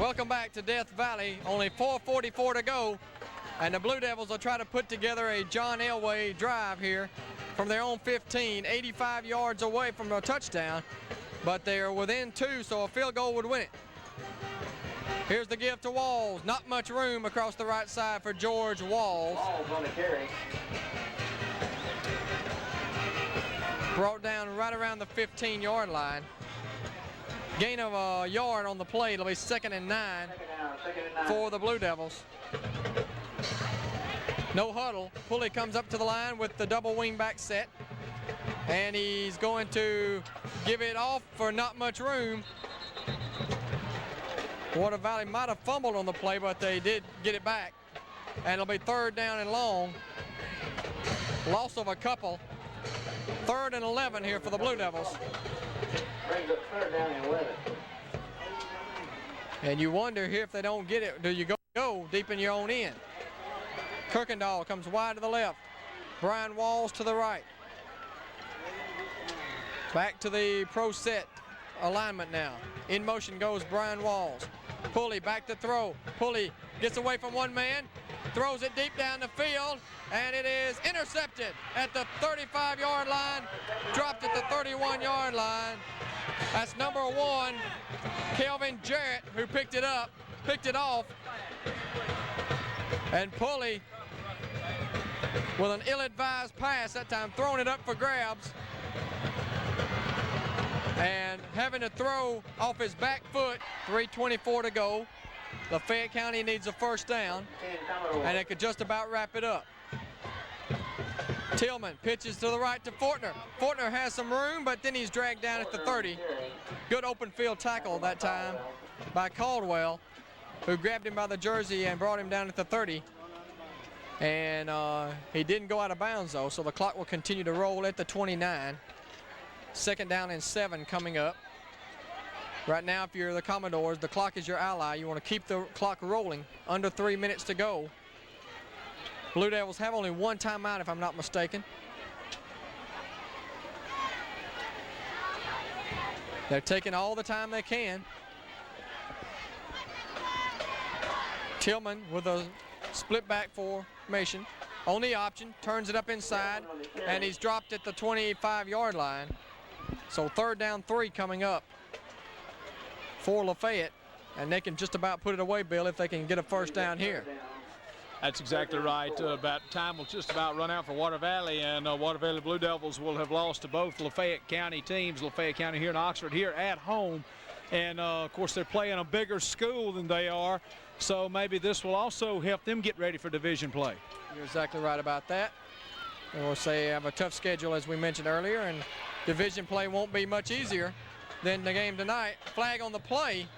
Welcome back to Death Valley. Only 4:44 to go. And the Blue Devils will try to put together a John Elway drive here from their own 15, 85 yards away from a touchdown. But they are within 2, so a field goal would win it. Here's the give to Walls. Not much room across the right side for George Walls. Walls on the carry. Brought down right around the 15-yard line. Gain of a yard on the play. It'll be second and 9 for the Blue Devils. No huddle. Pulley comes up to the line with the double wing back set. And he's going to give it off for not much room. Water Valley might have fumbled on the play, but they did get it back. And it'll be third down and long. Loss of a couple. Third and 11 here for the Blue Devils. Brings up third down and 11. And you wonder here if they don't get it, do you go deep in your own end? Kirkendall comes wide to the left. Brian Walls to the right. Back to the pro set alignment now. In motion goes Brian Walls. Pulley back to throw. Pulley gets away from one man, throws it deep down the field, and it is intercepted at the 35-yard line, dropped at the 31-yard line. That's number 1, Kelvin Jarrett, who picked it off. And Pulley, with an ill-advised pass that time, throwing it up for grabs. And having to throw off his back foot, 3:24 to go. Lafayette County needs a first down, and it could just about wrap it up. Tillman pitches to the right to Fortner. Fortner has some room, but then he's dragged down at the 30. Good open field tackle that time by Caldwell, who grabbed him by the jersey and brought him down at the 30. And he didn't go out of bounds, though, so the clock will continue to roll at the 29. Second down and 7 coming up. Right now, if you're the Commodores, the clock is your ally. You want to keep the clock rolling. Under 3 minutes to go. Blue Devils have only one timeout, if I'm not mistaken. They're taking all the time they can. Tillman with a split back formation on the option, turns it up inside, and he's dropped at the 25-yard line. So 3rd down 3 coming up for Lafayette, and they can just about put it away, Bill, if they can get a first down here. That's exactly right. About time will just about run out for Water Valley, and Water Valley Blue Devils will have lost to both Lafayette County teams. Lafayette County here in Oxford, here at home. And, of course, they're playing a bigger school than they are, so maybe this will also help them get ready for division play. You're exactly right about that. And we'll say they have a tough schedule, as we mentioned earlier, and division play won't be much easier than the game tonight. Flag on the play,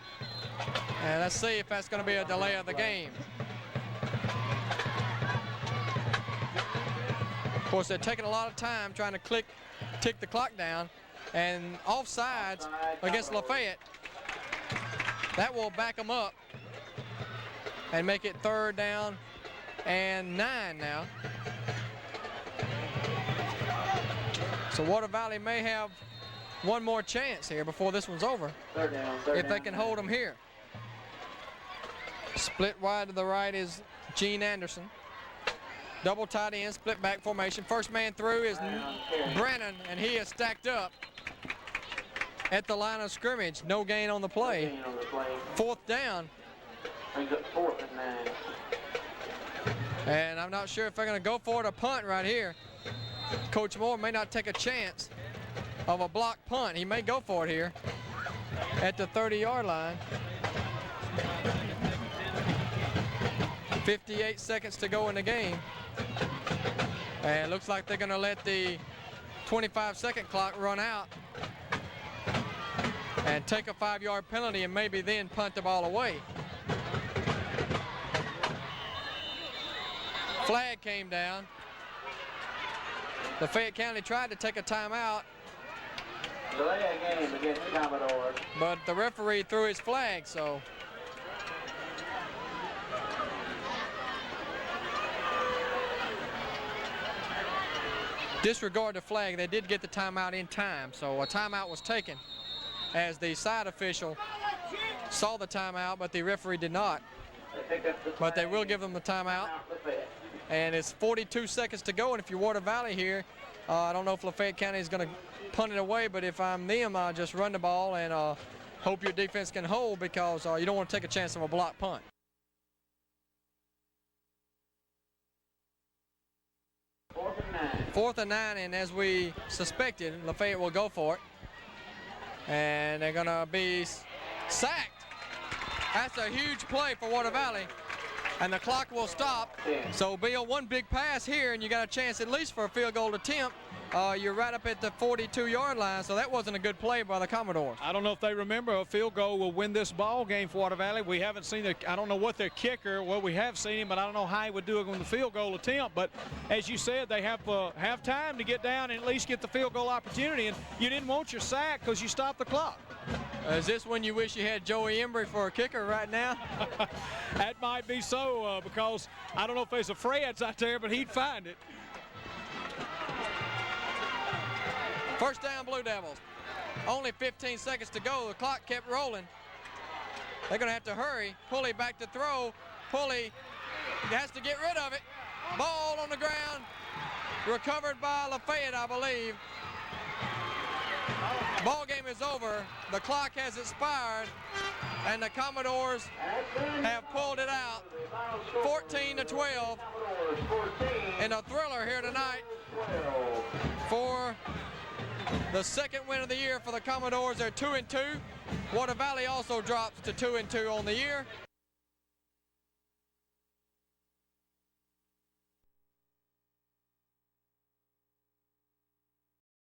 and let's see if that's going to be a delay of the game. Of course, they're taking a lot of time trying to tick the clock down, and offsides against Lafayette. That will back them up and make it 3rd down and 9 now. So Water Valley may have one more chance here before this one's over, if they can hold them here. Split wide to the right is Gene Anderson. Double tight end, split back formation. First man through is Brennan, and he is stacked up at the line of scrimmage. No gain on the play. 4th down. Brings up 4th and 9. And I'm not sure if they're going to go for it or punt right here. Coach Moore may not take a chance of a block punt. He may go for it here at the 30-yard line. 58 seconds to go in the game. And it looks like they're going to let the 25-second clock run out and take a 5-yard penalty and maybe then punt the ball away. Flag came down. Lafayette County tried to take a timeout, Delay a game against the Commodores. but the referee threw his flag, so. Disregard the flag. They did get the timeout in time, so a timeout was taken as the side official saw the timeout, but the referee did not. But they will give them the timeout. And it's 42 seconds to go, and if you're Water Valley here, I don't know if Lafayette County is going to punt it away, but if I'm them, I'll just run the ball and hope your defense can hold, because you don't want to take a chance of a block punt. Fourth and 9, and as we suspected, Lafayette will go for it. And they're going to be sacked. That's a huge play for Water Valley. And the clock will stop. So, Bill, one big pass here, and you got a chance at least for a field goal attempt. You're right up at the 42-yard line, so that wasn't a good play by the Commodores. I don't know if they remember a field goal will win this ball game for Water Valley. We haven't seen I don't know what their kicker, well, we have seen him, but I don't know how he would do it on the field goal attempt. But as you said, they have time to get down and at least get the field goal opportunity, and you didn't want your sack because you stopped the clock. Is this when you wish you had Joey Embry for a kicker right now? That might be so, because I don't know if there's a Fred's out there, but he'd find it. First down, Blue Devils. Only 15 seconds to go. The clock kept rolling. They're going to have to hurry. Pulley back to throw. Pulley has to get rid of it. Ball on the ground. Recovered by Lafayette, I believe. Ball game is over. The clock has expired, and the Commodores have pulled it out. 14-12 in a thriller here tonight for the second win of the year for the Commodores. They're 2-2. Water Valley also drops to 2-2 on the year.